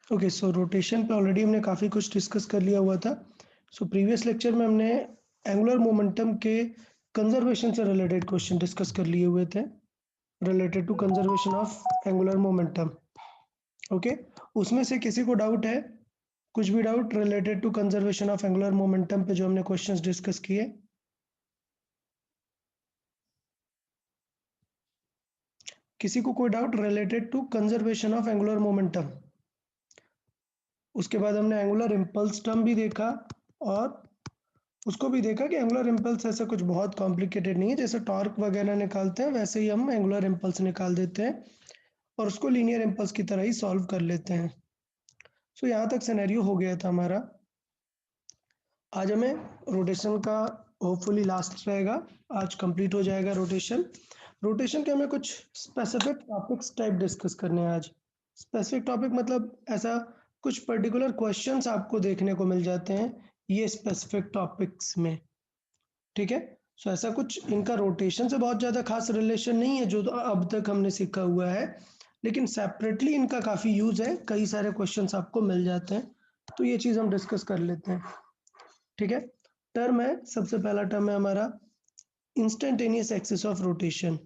Okay, सो rotation पे already हमने काफ़ी कुछ डिस्कस कर लिया हुआ था। सो प्रीवियस लेक्चर में हमने एंगुलर मोमेंटम के कंजर्वेशन से रिलेटेड क्वेश्चन डिस्कस कर लिए हुए थे, related to conservation of angular momentum. Okay, उसमें से किसी को डाउट है? कुछ भी doubt related to conservation of angular momentum पे जो हमने क्वेश्चंस डिस्कस किए? किसी को कोई doubt related to conservation of angular momentum? उसके बाद हमने एंगुलर इम्पल्स टर्म भी देखा और उसको भी देखा कि एंगुलर इम्पल्स ऐसा कुछ बहुत कॉम्प्लिकेटेड नहीं है, जैसे टॉर्क वगैरह निकालते हैं वैसे ही हम एंगुलर इम्पल्स निकाल देते हैं और उसको लीनियर इम्पल्स की तरह ही सॉल्व कर लेते हैं। सो यहाँ तक सिनेरियो हो गया था हमारा। आज हमें रोटेशन का होपफुली लास्ट रहेगा, आज कंप्लीट हो जाएगा रोटेशन। रोटेशन के हमें कुछ स्पेसिफिक टॉपिक्स टाइप डिस्कस करने हैं आज। स्पेसिफिक टॉपिक मतलब ऐसा कुछ पर्टिकुलर क्वेश्चंस आपको देखने को मिल जाते हैं ये स्पेसिफिक टॉपिक्स में, ठीक है। सो ऐसा कुछ इनका रोटेशन से बहुत ज़्यादा खास रिलेशन नहीं है जो अब तक हमने सीखा हुआ है, लेकिन सेपरेटली इनका काफ़ी यूज़ है, कई सारे क्वेश्चंस आपको मिल जाते हैं, तो ये चीज़ हम डिस्कस कर लेते हैं, ठीक है। टर्म है, सबसे पहला टर्म है हमारा instantaneous axis of rotation.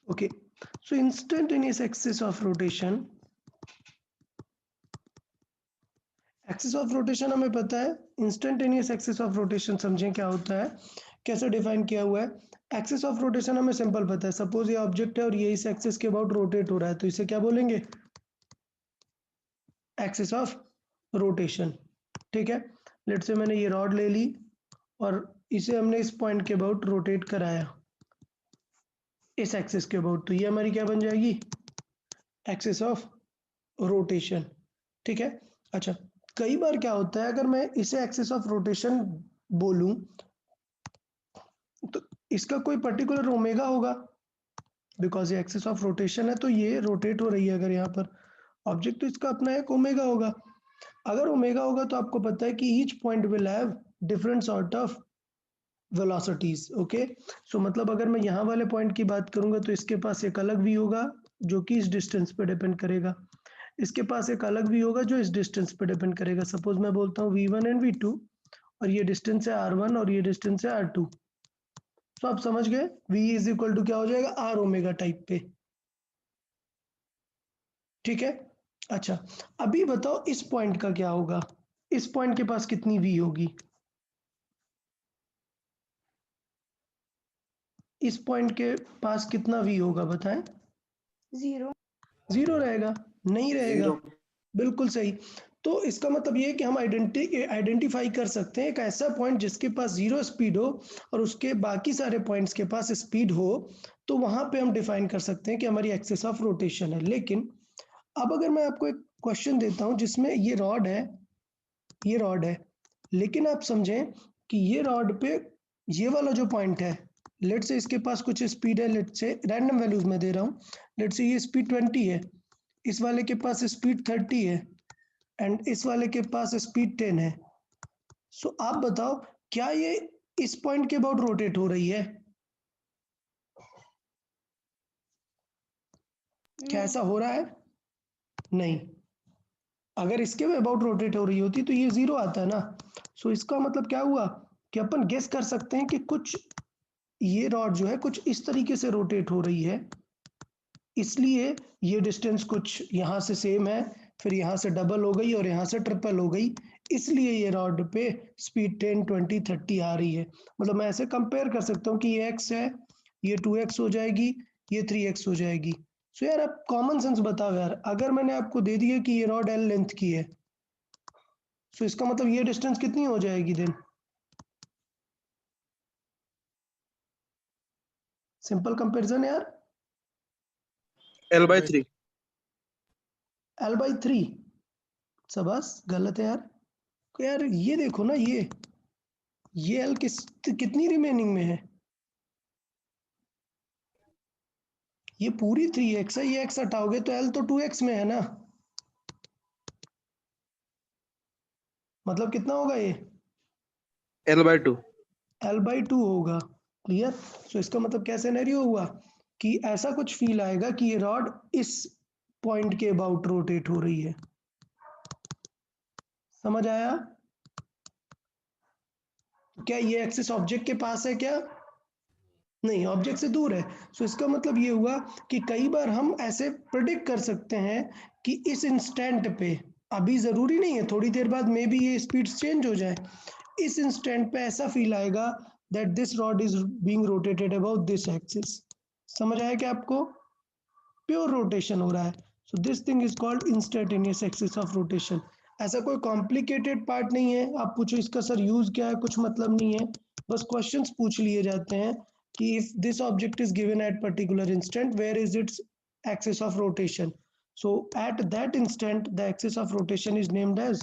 Okay, so instantaneous axis of rotation, axis of rotation हमें पता है। इंस्टेंटेनियस एक्सिस ऑफ रोटेशन समझें क्या होता है, कैसे डिफाइन किया हुआ है। एक्सिस ऑफ रोटेशन हमें सिंपल पता है, सपोज ये ऑब्जेक्ट है और ये इस एक्सिस के अबाउट रोटेट हो रहा है, तो इसे क्या बोलेंगे? एक्सिस ऑफ रोटेशन, ठीक है। लेट से मैंने ये रॉड ले ली और इसे हमने इस पॉइंट के अबाउट रोटेट कराया इस एक्सिस के अबाउट, तो ये हमारी क्या बन जाएगी? एक्सिस ऑफ रोटेशन, ठीक है। अच्छा, कई बार क्या होता है अगर मैं इसे एक्सिस ऑफ रोटेशन बोलूं तो इसका कोई पर्टिकुलर ओमेगा होगा, बिकॉज ये एक्सिस ऑफ रोटेशन है तो ये रोटेट हो रही है, अगर यहाँ पर ऑब्जेक्ट तो इसका अपना एक ओमेगा होगा। अगर ओमेगा होगा तो आपको पता है कि each point will have different sort of velocities, okay. So मतलब अगर मैं यहाँ वाले पॉइंट की बात करूंगा तो इसके पास एक अलग वी होगा जो कि इस डिस्टेंस पे डिपेंड करेगा, इसके पास एक अलग वी होगा जो इस डिस्टेंस पे डिपेंड करेगा। सपोज मैं बोलता हूँ v1 एंड v2 और ये डिस्टेंस है r1 और ये डिस्टेंस है r2, तो आप समझ गए v इज इक्वल टू क्या हो जाएगा? r ओमेगा टाइप पे, ठीक है। अच्छा, अभी बताओ इस पॉइंट का क्या होगा? इस पॉइंट के पास कितनी v होगी? इस पॉइंट के पास कितना v होगा बताएं? 0। जीरो रहेगा? नहीं रहेगा? जीरो। बिल्कुल सही। तो इसका मतलब ये है कि हम आइडेंटिफाई कर सकते हैं एक ऐसा पॉइंट जिसके पास जीरो स्पीड हो और उसके बाकी सारे पॉइंट्स के पास स्पीड हो, तो वहां पे हम डिफाइन कर सकते हैं कि हमारी एक्सिस ऑफ रोटेशन है। लेकिन अब अगर मैं आपको एक क्वेश्चन देता हूं जिसमें ये रॉड है, ये रॉड है, लेकिन आप समझें कि ये रॉड पे ये वाला जो पॉइंट है, लेट से इसके पास कुछ स्पीड है, लेट से रैंडम वैल्यूज में दे रहा हूँ, लेट से ये स्पीड 20 है, इस वाले के पास स्पीड 30 है एंड इस वाले के पास स्पीड 10 है। सो आप बताओ क्या ये इस पॉइंट के अबाउट रोटेट हो रही है? क्या ऐसा हो रहा है? नहीं। अगर इसके अबाउट रोटेट हो रही होती तो ये जीरो आता है ना। सो इसका मतलब क्या हुआ कि अपन गेस कर सकते हैं कि कुछ ये रॉड जो है कुछ इस तरीके से रोटेट हो रही है, इसलिए ये डिस्टेंस कुछ यहाँ से सेम है, फिर यहाँ से डबल हो गई और यहाँ से ट्रिपल हो गई, इसलिए ये रॉड पे स्पीड 10, 20, 30 आ रही है। मतलब मैं ऐसे कंपेयर कर सकता हूँ कि ये x है, ये 2x हो जाएगी, ये 3x हो जाएगी। सो यार आप कॉमन सेंस बताओ यार, अगर मैंने आपको दे दिया कि ये रॉड l लेंथ की है, सो इसका मतलब ये डिस्टेंस कितनी हो जाएगी देन? सिंपल कंपैरिजन यार, L/3। l/3। सबस गलत है यार। तो यार ये देखो ना, ये l कितनी रिमेनिंग में है? ये पूरी 3x है, ये x हटाओगे तो l तो 2x में है ना। मतलब कितना होगा ये L/2। L/2 होगा। क्लियर। सो इसका मतलब क्या सिनेरियो हुआ कि ऐसा कुछ फील आएगा कि ये रॉड इस पॉइंट के अबाउट रोटेट हो रही है। समझ आया? क्या ये एक्सिस ऑब्जेक्ट के पास है क्या? नहीं, ऑब्जेक्ट से दूर है। सो इसका मतलब ये हुआ कि कई बार हम ऐसे प्रिडिक्ट कर सकते हैं कि इस इंस्टेंट पे, अभी जरूरी नहीं है, थोड़ी देर बाद मे बी ये स्पीड चेंज हो जाए, इस इंस्टेंट पे ऐसा फील आएगा that this rod is being rotated about this axis. समझ आया क्या आपको? प्योर रोटेशन हो रहा है। So this thing is called instantaneous axis of rotation. ऐसा कोई कॉम्प्लिकेटेड पार्ट नहीं है। आप पूछो इसका सर यूज क्या है, कुछ मतलब नहीं है, बस क्वेश्चंस पूछ लिए जाते हैं कि if this object is given at particular instant, where is its axis of rotation? So at that instant the axis of rotation is named as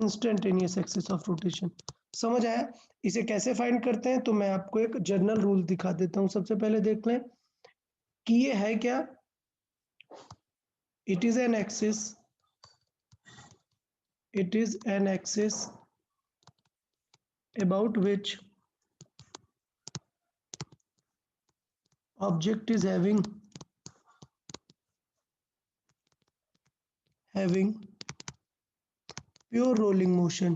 instantaneous axis of rotation. समझ आया? इसे कैसे फाइंड करते हैं? तो मैं आपको एक जनरल रूल दिखा देता हूं। सबसे पहले देख लें कि ये है क्या। it is an axis about which object is having pure rolling motion.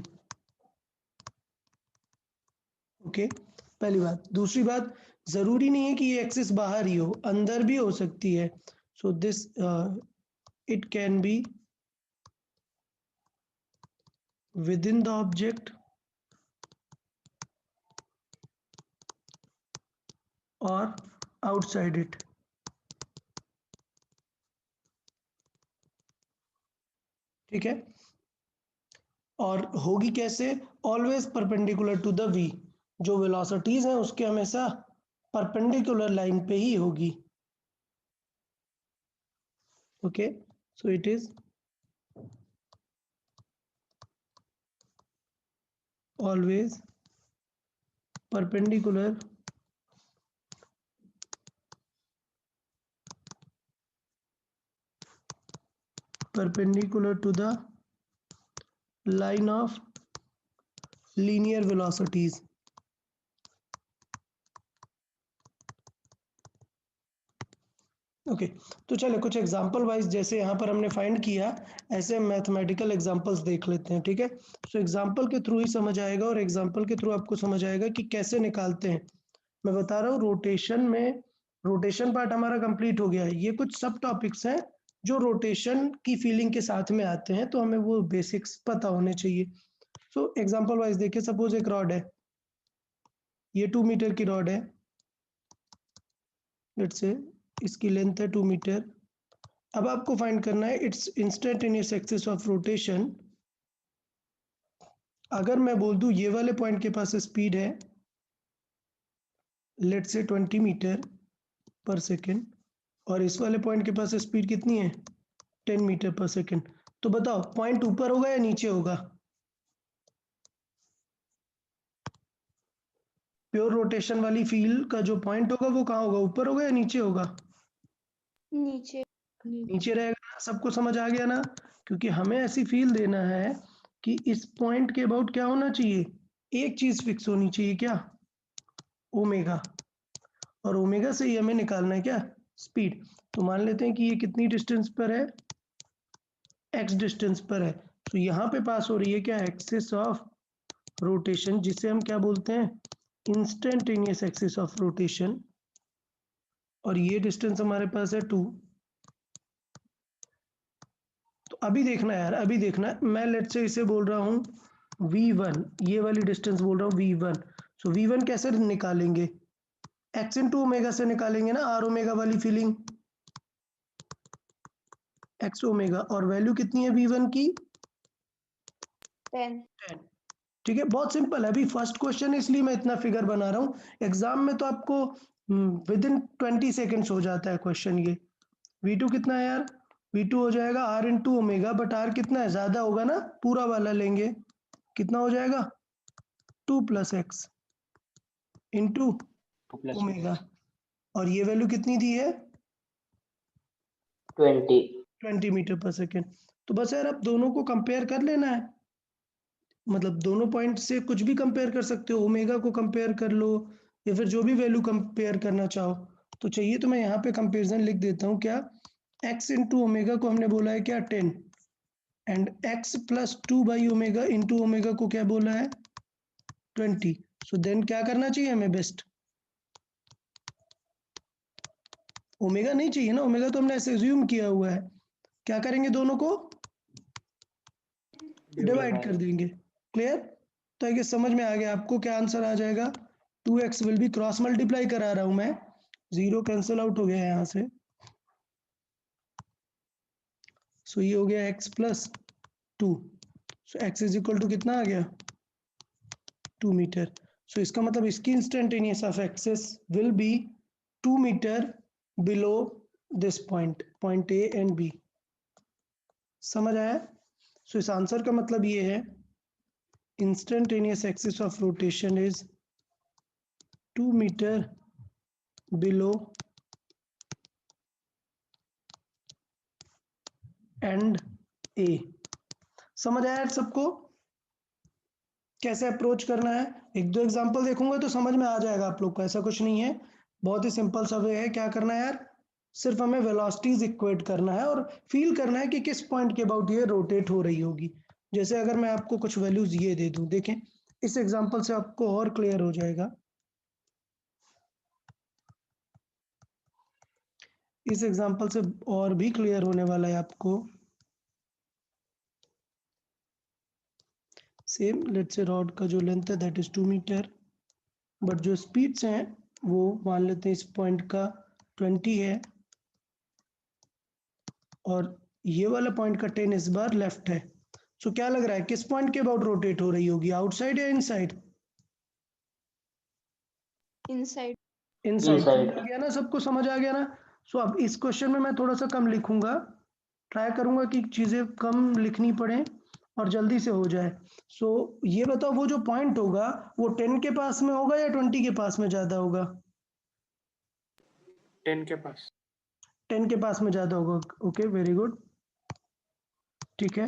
Okay, पहली बात। दूसरी बात, जरूरी नहीं है कि ये एक्सिस बाहर ही हो, अंदर भी हो सकती है। So this it can be within the object और आउटसाइड इट। ठीक है, और होगी कैसे? Always perpendicular to the V. जो वेलोसिटीज हैं उसके हमेशा परपेंडिकुलर लाइन पे ही होगी। Okay, so it is always perpendicular to the line of linear velocities. Okay, तो चले कुछ एग्जांपल वाइज, जैसे यहाँ पर हमने फाइंड किया, ऐसे मैथमेटिकल एग्जांपल्स देख लेते हैं। ठीक है, सो एग्जांपल के थ्रू ही समझ आएगा, और एग्जांपल के थ्रू आपको समझ आएगा कि कैसे निकालते हैं। मैं बता रहा हूँ, रोटेशन में रोटेशन पार्ट हमारा कंप्लीट हो गया है। ये कुछ सब टॉपिक्स हैं जो रोटेशन की फीलिंग के साथ में आते हैं, तो हमें वो बेसिक्स पता होने चाहिए। सो एग्जांपल वाइज देखिए, सपोज एक रॉड है, ये 2 मीटर की रॉड है, लेट्स से इसकी लेंथ है 2 मीटर। अब आपको फाइंड करना है it's instantaneous axis of rotation. अगर मैं बोल दूं ये वाले पॉइंट के पास स्पीड है लेट्स से 20 मीटर पर सेकेंड, और इस वाले पॉइंट के पास स्पीड कितनी है 10 मीटर पर सेकेंड, तो बताओ पॉइंट ऊपर होगा या नीचे होगा? प्योर रोटेशन वाली फील का जो पॉइंट होगा वो कहाँ होगा, ऊपर होगा या नीचे होगा? नीचे। नीचे रहेगा ना। सबको समझ आ गया ना? क्योंकि हमें ऐसी फील देना है कि इस पॉइंट के अबाउट क्या होना चाहिए, एक चीज फिक्स होनी चाहिए, क्या? ओमेगा। और ओमेगा से ही हमें निकालना है क्या, स्पीड। तो मान लेते हैं कि ये कितनी डिस्टेंस पर है, एक्स डिस्टेंस पर है। तो यहाँ पे पास हो रही है क्या, एक्सिस ऑफ रोटेशन, जिसे हम क्या बोलते हैं, इंस्टेंटेनियस एक्सिस ऑफ रोटेशन। और ये डिस्टेंस हमारे पास है 2। तो अभी देखना यार, अभी देखना, मैं लेट से इसे बोल रहा हूँ v1, ये वाली डिस्टेंस बोल रहा हूँ v1। सो v1 कैसे निकालेंगे, एक्स इंटू ओमेगा से निकालेंगे ना, आर ओमेगा वाली फीलिंग, एक्स ओमेगा, और वैल्यू कितनी है v1 की 10। 10। ठीक है, बहुत सिंपल है। अभी फर्स्ट क्वेश्चन है इसलिए मैं इतना फिगर बना रहा हूँ, एग्जाम में तो आपको विद इन 20 सेकेंड्स हो जाता है क्वेश्चन। ये v2 कितना है यार, v2 हो जाएगा r into omega, but r कितना है, ज्यादा होगा ना, पूरा वाला लेंगे, कितना हो जाएगा 2 प्लस एक्स इंटू ओमेगा, और ये वैल्यू कितनी दी है 20 20 मीटर पर सेकेंड। तो बस यार आप दोनों को कंपेयर कर लेना है, मतलब दोनों पॉइंट से कुछ भी कंपेयर कर सकते हो, ओमेगा को कंपेयर कर लो या फिर जो भी वैल्यू कंपेयर करना चाहो। तो चाहिए तो मैं यहाँ पे कंपेरिजन लिख देता हूँ, क्या x इंटू ओमेगा को हमने बोला है क्या 10, एंड x प्लस 2/ओमेगा इंटू ओमेगा को क्या बोला है 20। सो देन क्या करना चाहिए हमें बेस्ट, ओमेगा नहीं चाहिए ना, ओमेगा तो हमने ऐसे एज्यूम किया हुआ है, क्या करेंगे दोनों को डिवाइड कर देंगे। क्लियर? तो ये समझ में आ गया आपको क्या आंसर आ जाएगा, 2x will be, cross multiply करा रहा हूं मैं, 0 कैंसिल आउट हो गया यहाँ से। सो ये हो गया x plus 2, so x is equal to कितना आ गया 2 मीटर। सो इसका मतलब इसकी instantaneous of axis will be 2 metre below this point A and B। समझ आया? सो इस आंसर का मतलब ये है instantaneous axis of rotation is 2 meter below end A। समझ आया यार सबको कैसे अप्रोच करना है? एक दो एग्जांपल देखूंगा तो समझ में आ जाएगा आप लोग को, ऐसा कुछ नहीं है, बहुत ही सिंपल सा वे है। क्या करना है यार, सिर्फ हमें वेलोसिटीज इक्वेट करना है और फील करना है कि किस पॉइंट के अबाउट ये रोटेट हो रही होगी। जैसे अगर मैं आपको कुछ वैल्यूज ये दे दूं, देखें इस एग्जांपल से आपको और क्लियर हो जाएगा। इस एग्जांपल से और भी क्लियर होने वाला है आपको। सेम लेट्स से रॉड का जो लेंथ है दैट इज 2 मीटर, बट जो स्पीड्स हैं वो मान लेते हैं इस पॉइंट का 20 है और ये वाला पॉइंट का 10 इस बार लेफ्ट है। सो क्या लग रहा है किस पॉइंट के अबाउट रोटेट हो रही होगी, आउटसाइड या इनसाइड? इनसाइड। इनसाइड। समझ आ गया ना, सबको समझ आ गया ना? सो अब इस क्वेश्चन में मैं थोड़ा सा कम लिखूंगा, ट्राई करूंगा कि चीजें कम लिखनी पड़े और जल्दी से हो जाए। सो ये बताओ वो जो पॉइंट होगा वो 10 के पास में होगा या 20 के पास में ज्यादा होगा? 10 के पास। 10 के पास में ज्यादा होगा। ओके वेरी गुड, ठीक है।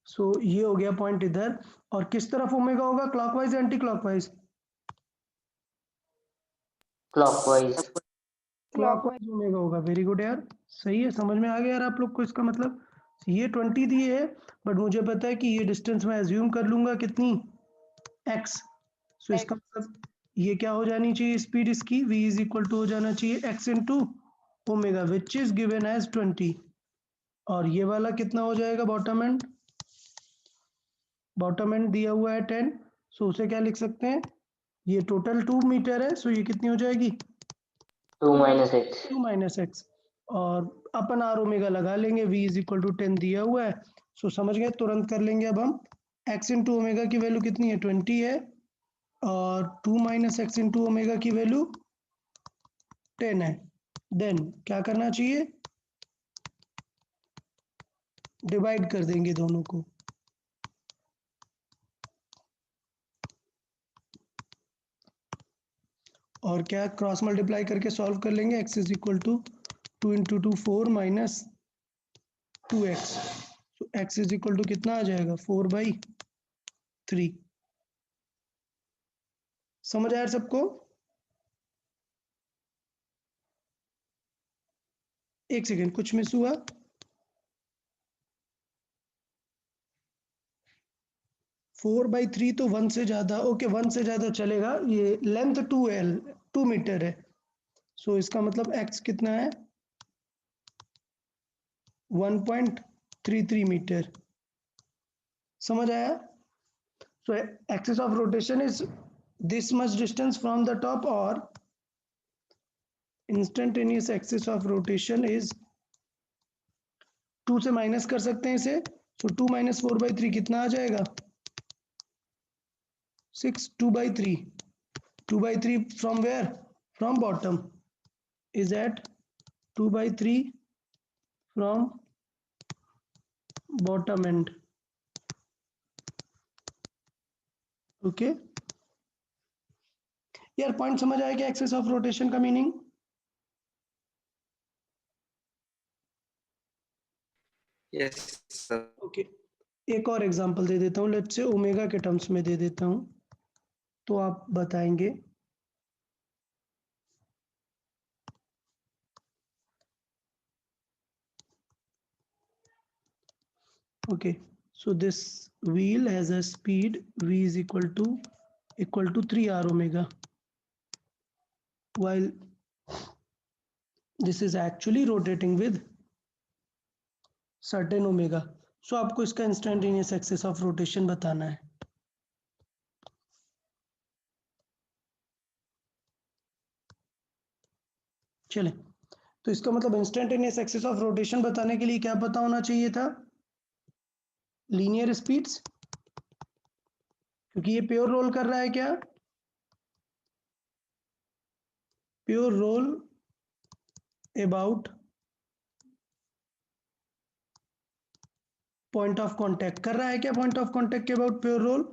सो ये हो गया पॉइंट इधर, और किस तरफ ओमेगा होगा, क्लॉकवाइज या anti clockwise? Clockwise. Clockwise omega होगा। वेरी गुड यार, सही है, समझ में आ गया यार आप लोग को इसका मतलब। ये 20 दिए है, बट मुझे पता है कि ये डिस्टेंस मैं एज्यूम कर लूंगा कितनी, x। सो इसका मतलब ये क्या हो जानी चाहिए स्पीड इसकी, v इज इक्वल टू हो जाना चाहिए x into omega which is given as 20, और ये वाला कितना हो जाएगा बॉटम एंड, बॉटम एंड दिया हुआ है 10। सो उसे क्या लिख सकते हैं, ये टोटल 2 मीटर है, सो ये कितनी हो जाएगी 2 माइनस एक्स। 2 माइनस एक्स, और अपन आर ओमेगा लगा लेंगे, v इज इक्वल टू 10 दिया हुआ है। सो समझ गए, तुरंत कर लेंगे अब हम, x इंटू ओमेगा की वैल्यू कितनी है 20 है, और 2 माइनस एक्स इंटू ओमेगा की वैल्यू 10 है। देन क्या करना चाहिए, डिवाइड कर देंगे दोनों को, और क्या क्रॉस मल्टीप्लाई करके सॉल्व कर लेंगे, x is equal to 2 into 2 4 minus 2x। तो x इज इक्वल टू कितना आ जाएगा 4/3। समझ आया सबको? एक सेकेंड, कुछ मिस हुआ? फोर बाई थ्री तो 1 से ज्यादा, ओके 1 से ज्यादा चलेगा, ये लेंथ 2 मीटर है। सो इसका मतलब x कितना है 1.33 मीटर। समझ आया? So axis of rotation is this much distance from the top, or instantaneous axis of rotation is 2 से माइनस कर सकते हैं इसे, तो 2 माइनस 4/3 कितना आ जाएगा 6, 2/3, 2/3 from where, from bottom is at 2/3 from bottom end। Okay यार, पॉइंट समझ आया क्या एक्सिस ऑफ रोटेशन का मीनिंग? Yes, sir. ओके, एक और एग्जांपल दे देता हूँ, लेट्स से ओमेगा के टर्म्स में दे देता हूँ, तो आप बताएंगे। Okay, so this wheel has a speed v is equal to 3r omega, while this is actually rotating with certain omega. So आपको इसका instantaneous axis of rotation बताना है। चले, तो इसका मतलब instantaneous axis of rotation बताने के लिए क्या पता होना चाहिए था? लीनियर स्पीड्स, क्योंकि ये प्योर रोल कर रहा है। क्या pure roll about point of contact कर रहा है क्या? पॉइंट ऑफ कांटेक्ट के अबाउट प्योर रोल?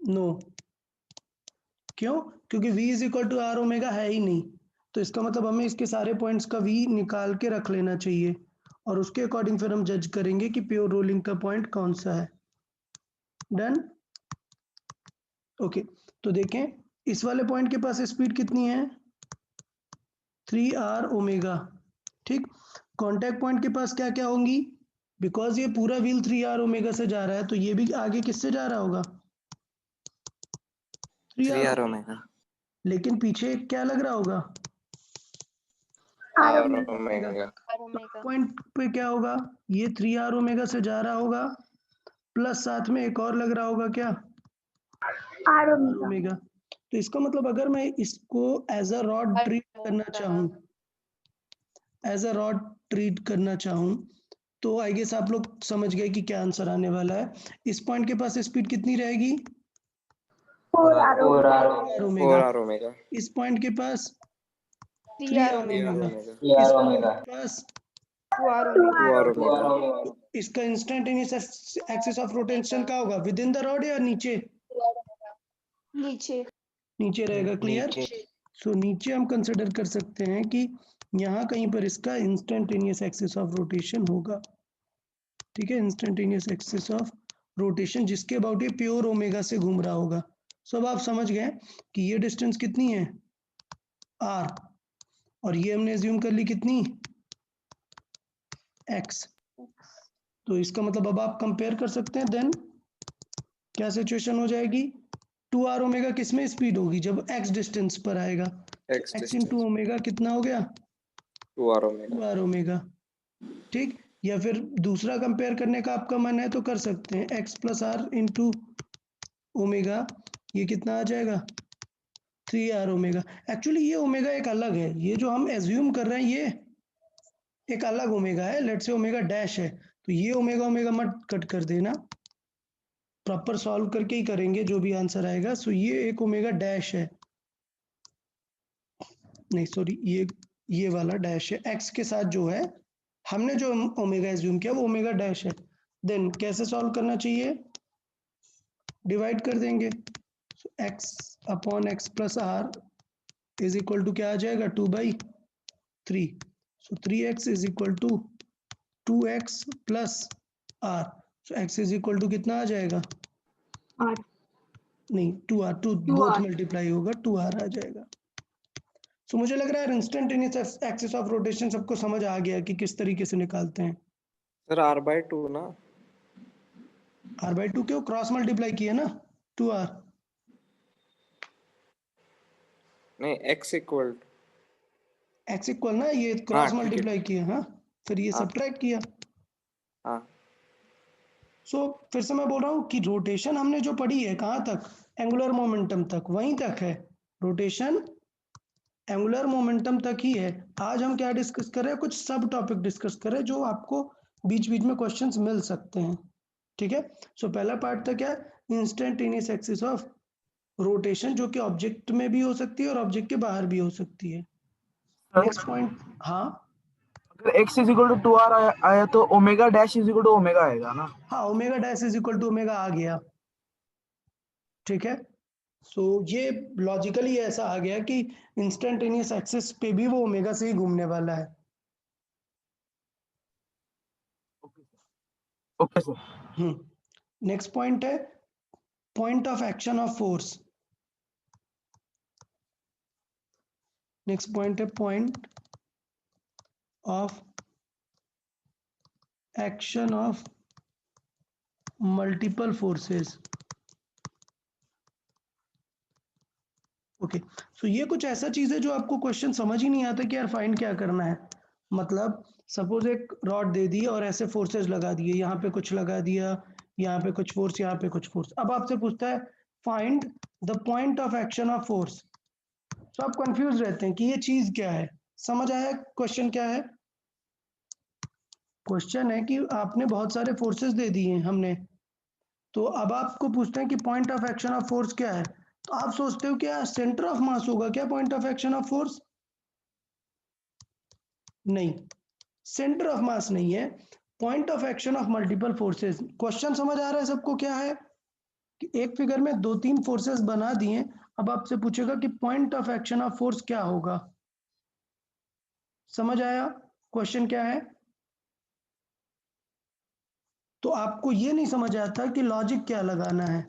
नो। क्यों? क्योंकि v is equal to R omega है ही नहीं, तो इसका मतलब हमें इसके सारे पॉइंट्स का v निकाल के रख लेना चाहिए, और उसके अकॉर्डिंग फिर हम जज करेंगे कि प्योर रोलिंग का पॉइंट कौन सा है। डन। ओके, तो देखें इस वाले पॉइंट के पास स्पीड कितनी है? 3r omega. ठीक, कांटेक्ट पॉइंट के पास क्या क्या होंगी? बिकॉज ये पूरा व्हील 3r ओमेगा से जा रहा है, तो ये भी आगे किससे जा रहा होगा? 3r omega. लेकिन पीछे क्या लग रहा होगा? R omega. Omega. Omega point पे क्या होगा? ये 3r ओमेगा से जा रहा होगा, प्लस साथ में एक और लग रहा होगा, क्या? R omega. तो इसका मतलब अगर मैं इसको एज अ रॉड ट्रीट करना चाहूँ, तो आई गेस आप लोग समझ गए कि क्या आंसर आने वाला है। इस पॉइंट के पास स्पीड कितनी रहेगी? 4r r omega. ओमेगा। इस पॉइंट के पास 3r 3r omega omega. 3r इस ओमेगा पॉइंट के पास 2r ओमेगा तो इसका इंस्टेंटेनियस एक्सिस ऑफ रोटेशन क्या होगा? विद इन द रॉड या नीचे? नीचे नीचे रहेगा। क्लियर। सो नीचे हम कंसिडर कर सकते हैं कि यहाँ कहीं पर इसका इंस्टेंटेनियस एक्सिस ऑफ रोटेशन होगा। ठीक है, इंस्टेंटेनियस एक्सिस ऑफ रोटेशन जिसके अबाउट ये प्योर ओमेगा से घूम रहा होगा। सो अब आप समझ गए कि ये डिस्टेंस कितनी है? r, और ये हमने एज्यूम कर ली कितनी? x। तो इसका मतलब अब आप कंपेयर कर सकते हैं। देन क्या सिचुएशन हो जाएगी? 2r ओमेगा किस में स्पीड होगी? जब x डिस्टेंस पर आएगा, तो x इंटू ओमेगा कितना हो गया? 2r omega. ठीक, या फिर दूसरा कंपेयर करने का आपका मन है तो कर सकते हैं, x plus R into omega, ये कितना आ जाएगा? 3r omega. एक्चुअली ये ओमेगा एक अलग है, ये जो हम एज्यूम कर रहे हैं ये एक अलग ओमेगा है। लेट्स से ओमेगा डैश है, तो ये ओमेगा ओमेगा मत कट कर देना, प्रॉपर सॉल्व करके ही करेंगे जो भी आंसर आएगा। सो ये एक ओमेगा डैश है, नहीं सॉरी, ये वाला डैश है। एक्स के साथ जो है हमने जो ओमेगा एज्यूम किया वो ओमेगा डैश है। देन कैसे सॉल्व करना चाहिए? डिवाइड कर देंगे। So x upon x plus r is equal to क्या आ जाएगा? 2/3। So 3x is equal to 2x plus r. So x is equal to कितना आ जाएगा? r नहीं, 2r, 2 बोथ मल्टीप्लाई होगा, 2r आ जाएगा। सो मुझे लग रहा है इंस्टेंटेनियस एक्सिस ऑफ रोटेशन सबको समझ आ गया कि किस तरीके से निकालते हैं। सर r/2 ना? r/2 क्यों? क्रॉस मल्टीप्लाई किया ना 2r। नहीं, x इक्वल x इक्वल ना, ये क्रॉस ठीक है। मल्टीप्लाई किया, हाँ, फिर ये हाँ। सब्ट्रैक्ट किया। हाँ। सो फिर से मैं बोल रहा हूँ कि रोटेशन हमने जो पढ़ी है कहाँ तक? एंगुलर मोमेंटम तक, वहीं तक है रोटेशन, एंगुलर मोमेंटम तक ही है। आज हम क्या डिस्कस कर रहे हैं? कुछ सब टॉपिक डिस्कस कर रहे हैं जो आपको बीच बीच में क्वेश्चंस मिल सकते हैं। ठीक है, सो पहला पार्ट था क्या? इंस्टेंटेनियस एक्सिस ऑफ रोटेशन, जो कि ऑब्जेक्ट में भी हो सकती है और ऑब्जेक्ट के बाहर भी हो सकती है। नेक्स्ट पॉइंट, हाँ अगर x is equal to 2r आया तो omega dash is equal to omega आएगा ना? हाँ, omega dash is equal to omega आ गया। ठीक है, सो ये लॉजिकली ऐसा आ गया कि इंस्टेंटेनियस एक्सिस पे भी वो ओमेगा से ही घूमने वाला है। Okay sir. नेक्स्ट पॉइंट है point of action of force. Next point है point of action of multiple forces. Okay, so ये कुछ ऐसा चीज है जो आपको क्वेश्चन समझ ही नहीं आता कि यार फाइंड क्या करना है। मतलब सपोज एक रॉड दे दी और ऐसे फोर्सेस लगा दिए, यहाँ पे कुछ लगा दिया, यहाँ पे कुछ फोर्स, यहाँ पे कुछ फोर्स। अब आपसे पूछता है find the point of action of force. तो आप कंफ्यूज रहते हैं कि ये चीज क्या है। समझ आया क्वेश्चन क्या है? क्वेश्चन है कि आपने बहुत सारे फोर्सेस दे दिए हमने, तो अब आपको पूछते हैं कि point of action of force क्या है। तो आप सोचते हो क्या सेंटर ऑफ मास होगा क्या point of action of force? नहीं, सेंटर ऑफ मास नहीं है, point of action of multiple forces. Question समझ आ रहा है सबको क्या है? कि एक फिगर में दो तीन फोर्सेस बना दिए, अब आपसे पूछेगा कि point of action of force क्या होगा। समझ आया क्वेश्चन क्या है? तो आपको ये नहीं समझ आता कि लॉजिक क्या लगाना है।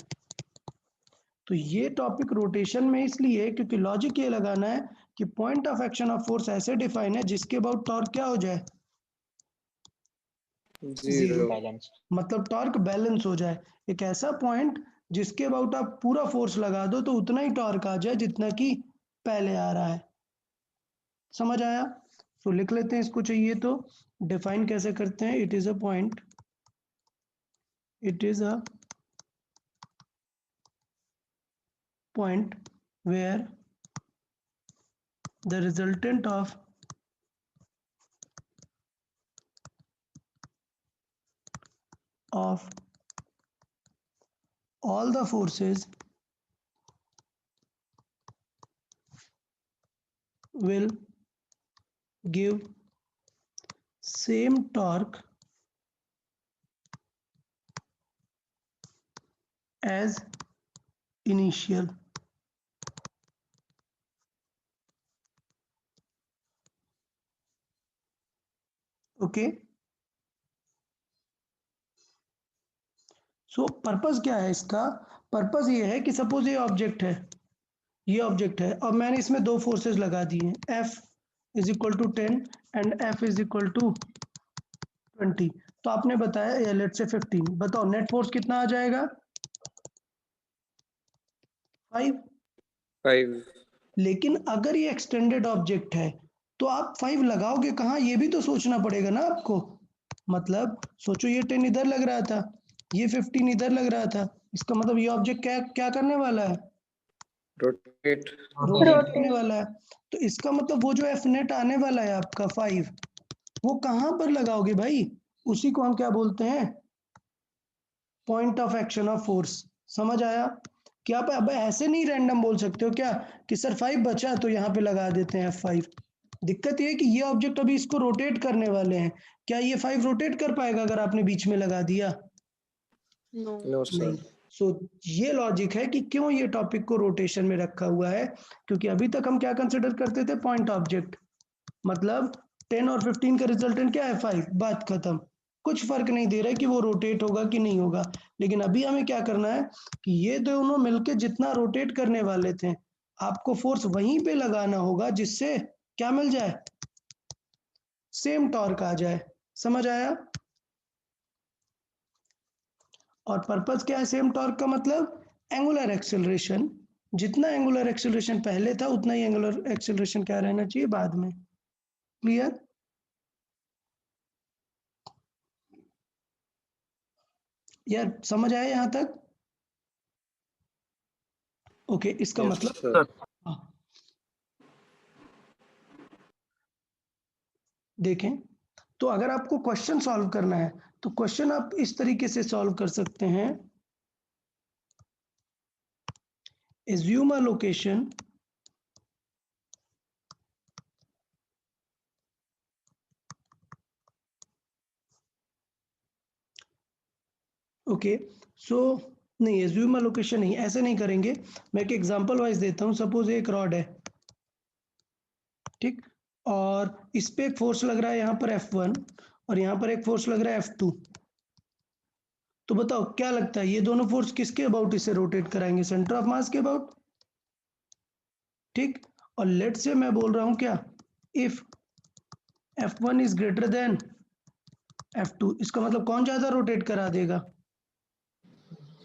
तो ये टॉपिक रोटेशन में इसलिए है क्योंकि लॉजिक ये लगाना है कि point of action of force ऐसे डिफाइन है जिसके अबाउट टॉर्क क्या हो जाए, जीरो। बैलेंस। मतलब टॉर्क बैलेंस हो जाए। एक ऐसा पॉइंट जिसके अबाउट आप पूरा फोर्स लगा दो तो उतना ही टॉर्क आ जाए जितना कि पहले आ रहा है। समझ आया? तो लिख लेते हैं इसको, चाहिए तो डिफाइन कैसे करते हैं। It is a point, it is a point where the resultant of all the forces will give same torque as initial। Okay, so purpose क्या है इसका? पर्पस ये है कि सपोज ये ऑब्जेक्ट है, ये ऑब्जेक्ट है, अब मैंने इसमें दो फोर्सेस लगा दिए हैं, F is equal to 10 and F is equal to 20। तो आपने बताया या लेट से 15, बताओ नेट फोर्स कितना आ जाएगा? 5। 5। लेकिन अगर ये एक्सटेंडेड ऑब्जेक्ट है तो आप 5 लगाओगे कहाँ, ये भी तो सोचना पड़ेगा ना आपको। मतलब सोचो ये 10 इधर लग रहा था, ये 15 इधर लग रहा था, इसका मतलब ये ऑब्जेक्ट क्या क्या करने वाला है? रोटेट। रोटेट करने वाला है। तो इसका मतलब वो जो एफ नेट आने वाला है आपका 5, वो कहाँ पर लगाओगे भाई? उसी को हम क्या बोलते हैं? Point of action of force. समझ आया? कि आप अब ऐसे नहीं रैंडम बोल सकते हो क्या कि सर 5 बचा तो यहाँ पे लगा देते हैं F5। दिक्कत ये है कि ये ऑब्जेक्ट अभी इसको रोटेट करने वाले हैं, क्या ये 5 रोटेट कर पाएगा अगर आपने बीच में लगा दिया? नो। नो नहीं। सर। सो ये लॉजिक है कि क्यों ये टॉपिक को रोटेशन में रखा हुआ है, क्योंकि अभी तक हम क्या कंसिडर करते थे? पॉइंट ऑब्जेक्ट, मतलब 10 और 15 का रिजल्टेंट क्या है? 5, बात खत्म। कुछ फर्क नहीं दे रहा है कि वो रोटेट होगा कि नहीं होगा। लेकिन अभी हमें क्या करना है कि ये दोनों मिलके जितना रोटेट करने वाले थे, आपको फोर्स वहीं पे लगाना होगा जिससे क्या मिल जाए? सेम टॉर्क आ जाए। समझ आया? और पर्पस क्या है सेम टॉर्क का? मतलब एंगुलर एक्सेलरेशन, जितना एंगुलर एक्सेलरेशन पहले था उतना ही एंगुलर एक्सेलरेशन क्या रहना चाहिए बाद में। क्लियर? यार समझ आया यहां तक? ओके, इसका यस मतलब सर। हाँ, देखें तो अगर आपको क्वेश्चन सॉल्व करना है तो क्वेश्चन आप इस तरीके से सॉल्व कर सकते हैं। एज्यूम अ लोकेशन ओके, सो नहीं, एज्यूम लोकेशन नहीं, ऐसे नहीं करेंगे। मैं एक एग्जांपल वाइज देता हूँ। सपोज एक रॉड है, ठीक, और इस पे एक फोर्स लग रहा है यहाँ पर F1 और यहाँ पर एक फोर्स लग रहा है F2। तो बताओ क्या लगता है, ये दोनों फोर्स किसके अबाउट इसे रोटेट कराएंगे? सेंटर ऑफ मास के अबाउट, ठीक। और लेट से मैं बोल रहा हूँ क्या, if F1 is greater than F2, इसका मतलब कौन ज्यादा रोटेट करा देगा?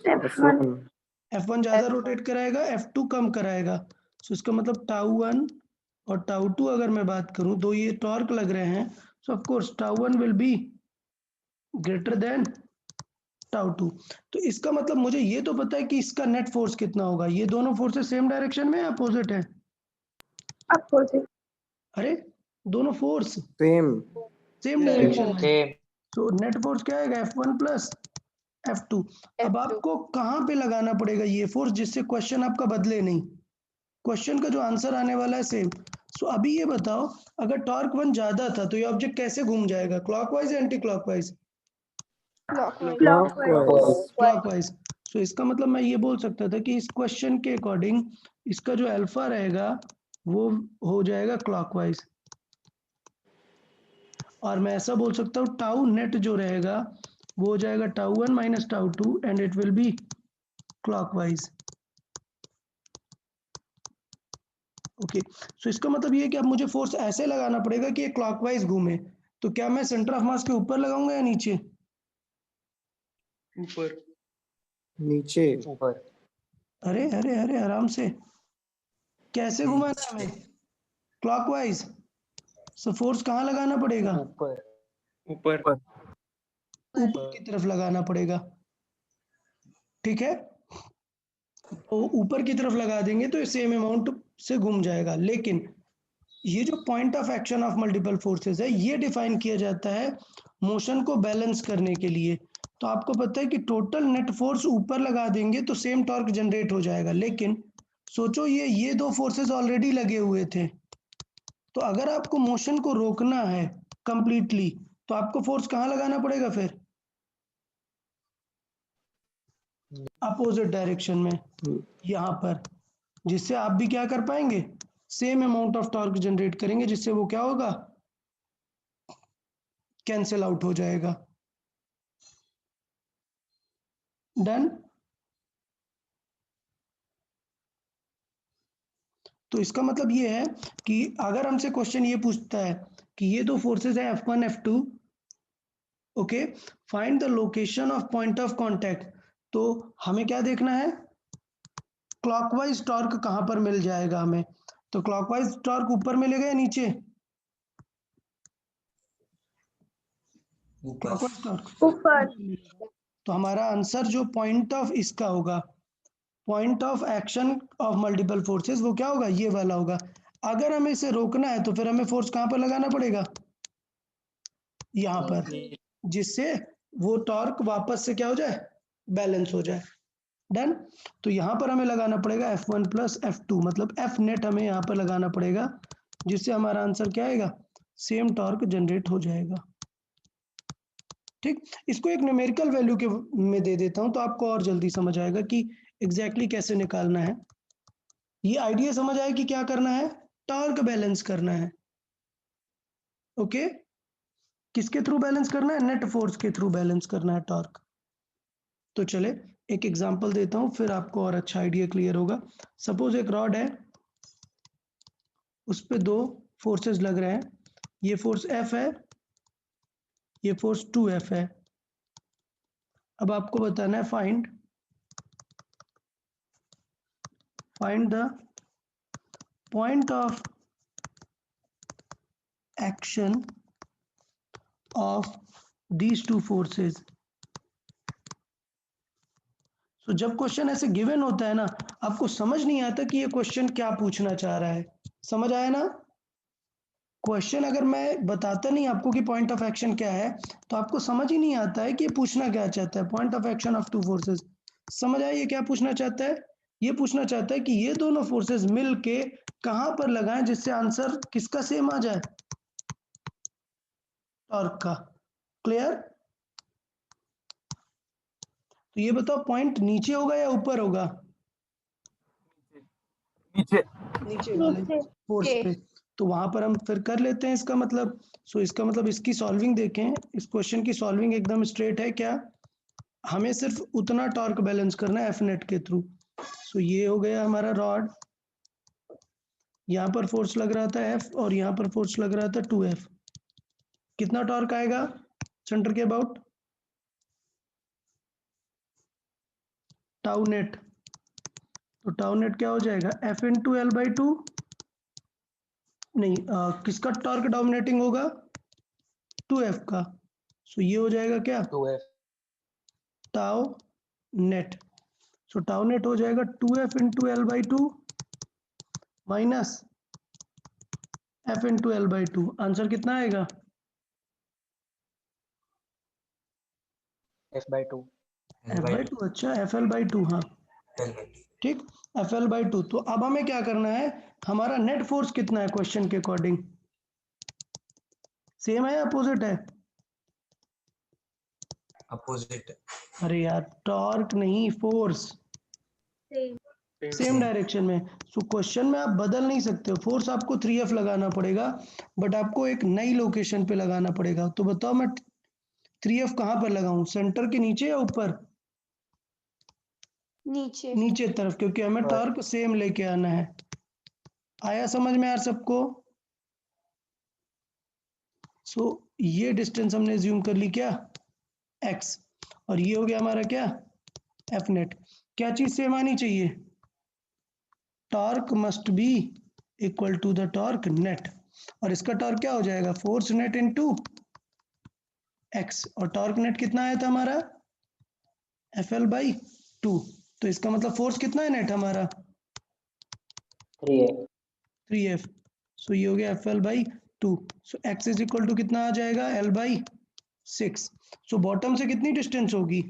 F1. F1 ज्यादा रोटेट कराएगा, F2 कम कराएगा। सो इसका मतलब τ1 और τ2 अगर मैं बात करूं, तो ये टॉर्क लग रहे हैं, so of course τ1 will be greater than τ2। तो इसका मतलब मुझे ये तो पता है कि इसका नेट फोर्स कितना होगा। ये दोनों फोर्सेस सेम डायरेक्शन में अपोजिट है? Opposite. अरे दोनों फोर्स सेम सेम डायरेक्शन में, सेम तो नेट फोर्स क्या आएगा? F1 plus F2। अब F2. आपको कहाँ पे लगाना पड़ेगा ये फोर्स, जिससे क्वेश्चन आपका बदले नहीं, क्वेश्चन का जो आंसर आने वाला है सेम। सो अभी ये बताओ, अगर टॉर्क 1 ज्यादा था तो ये ऑब्जेक्ट कैसे घूम जाएगा? क्लॉकवाइज या anticlockwise? Clockwise. Clockwise. Clockwise. So इसका मतलब मैं ये बोल सकता था कि इस क्वेश्चन के अकॉर्डिंग इसका जो अल्फा रहेगा वो हो जाएगा क्लॉकवाइज, और मैं ऐसा बोल सकता हूँ टाउ नेट जो रहेगा वो हो जाएगा τ1 minus τ2 and it will be clockwise. Okay, so इसका मतलब ये है कि अब मुझे फोर्स ऐसे लगाना पड़ेगा कि ये क्लॉकवाइज घूमे। तो क्या मैं सेंटर ऑफ मास के ऊपर लगाऊंगा या नीचे? ऊपर नीचे ऊपर अरे अरे अरे आराम से, कैसे घुमाना है हमें? क्लॉकवाइज। सो फोर्स कहाँ लगाना पड़ेगा? ऊपर ऊपर ऊपर की तरफ लगाना पड़ेगा, ठीक है। तो ऊपर की तरफ लगा देंगे तो ये सेम अमाउंट से घूम जाएगा। लेकिन ये जो point of action of multiple forces है, ये डिफाइन किया जाता है मोशन को बैलेंस करने के लिए। तो आपको पता है कि टोटल नेट फोर्स ऊपर लगा देंगे तो सेम टॉर्क जनरेट हो जाएगा। लेकिन सोचो ये दो फोर्सेस ऑलरेडी लगे हुए थे, तो अगर आपको मोशन को रोकना है कंप्लीटली तो आपको फोर्स कहाँ लगाना पड़ेगा फिर? अपोजिट डायरेक्शन में, यहाँ पर, जिससे आप भी क्या कर पाएंगे? Same amount of torque generate करेंगे, जिससे वो क्या होगा? कैंसिल आउट हो जाएगा। डन। तो इसका मतलब ये है कि अगर हमसे क्वेश्चन ये पूछता है कि ये दो फोर्सेस है F1 F2, okay, find the location of point of contact, तो हमें क्या देखना है? क्लॉकवाइज टॉर्क कहां पर मिल जाएगा हमें? तो क्लॉकवाइज टॉर्क ऊपर मिलेगा या नीचे? Clockwise torque Upper. तो हमारा आंसर जो पॉइंट ऑफ इसका होगा, point of action of multiple forces, वो क्या होगा? ये वाला होगा। अगर हमें इसे रोकना है तो फिर हमें फोर्स कहां पर लगाना पड़ेगा? यहाँ पर, जिससे वो टॉर्क वापस से क्या हो जाए? बैलेंस हो जाए। डन। तो यहाँ पर हमें लगाना पड़ेगा F1 प्लस F2, मतलब F नेट हमें यहाँ पर लगाना पड़ेगा, जिससे हमारा आंसर क्या आएगा? सेम टॉर्क जनरेट हो जाएगा। ठीक, इसको एक न्यूमेरिकल वैल्यू के में दे देता हूँ तो आपको और जल्दी समझ आएगा कि एग्जैक्टली कैसे निकालना है। ये आइडिया समझ आया कि क्या करना है? टॉर्क बैलेंस करना है। ओके, किसके थ्रू बैलेंस करना है? नेट फोर्स के थ्रू बैलेंस करना है टॉर्क। तो चले एक एग्जांपल देता हूँ, फिर आपको और अच्छा आइडिया क्लियर होगा। सपोज एक रॉड है, उस पे दो फोर्सेस लग रहे हैं, ये फोर्स F है, ये फोर्स 2F है। अब आपको बताना है find the point of action of these two forces. तो जब क्वेश्चन ऐसे गिवन होता है ना, आपको समझ नहीं आता कि ये क्वेश्चन क्या पूछना चाह रहा है। समझ आया ना? क्वेश्चन अगर मैं बताता नहीं आपको कि पॉइंट ऑफ एक्शन क्या है, तो आपको समझ ही नहीं आता है कि ये पूछना क्या चाहता है। Point of action of two forces, समझ आया ये क्या पूछना चाहता है? ये पूछना चाहता है कि ये दोनों फोर्सेस मिल के कहां पर लगाएं जिससे आंसर किसका सेम आ जाए? टॉर्क का। क्लियर? तो तो ये बताओ पॉइंट नीचे होगा या ऊपर होगा? नीचे। नीचे वाले नीचे। फोर्स पे। तो वहां पर हम फिर कर लेते हैं इसका मतलब। सो इसका मतलब इसकी सॉल्विंग देखें, इस क्वेश्चन की सॉल्विंग एकदम स्ट्रेट है क्या? हमें सिर्फ उतना टॉर्क बैलेंस करना है एफ नेट के थ्रू। सो ये हो गया हमारा रॉड, यहाँ पर फोर्स लग रहा था एफ और यहाँ पर फोर्स लग रहा था 2F। कितना टॉर्क आएगा सेंटर के अबाउट? Tau net. तो टाउ नेट क्या हो जाएगा? F into L by to. नहीं, किसका टॉर्क डोमिनेटिंग होगा? 2F का। सो ये हो जाएगा क्या? 2F। Tau net. सो टाउ नेट हो जाएगा 2F into L by two minus F into L by two. Answer कितना आएगा? F/2। F by two. अच्छा, FL बाई टू। हाँ ठीक, FL बाई टू। तो अब हमें क्या करना है, हमारा नेट फोर्स कितना है क्वेश्चन के अकॉर्डिंग? सेम है या अपोजिट है? अपोजिट। अरे यार, टॉर्क नहीं, फोर्स सेम डायरेक्शन में। सो क्वेश्चन में आप बदल नहीं सकते हो, फोर्स आपको 3F लगाना पड़ेगा, बट आपको एक नई लोकेशन पे लगाना पड़ेगा। तो बताओ मैं 3F कहाँ पर लगाऊं, सेंटर के नीचे या ऊपर? नीचे। नीचे तरफ, क्योंकि हमें टॉर्क सेम लेके आना है। आया समझ में यार सबको? सो ये डिस्टेंस हमने ज्यूम कर ली क्या, x, और ये हो गया हमारा क्या, F नेट। क्या चीज सेम आनी चाहिए? Torque must be equal to the torque net. और इसका टॉर्क क्या हो जाएगा? Force net into x। और टॉर्क नेट कितना आया था हमारा? FL by two. तो इसका मतलब फोर्स कितना है नेट हमारा? 3F। सो ये हो गया FL by two. So x is equal to कितना आ जाएगा? L by 6। सो बॉटम से कितनी डिस्टेंस होगी?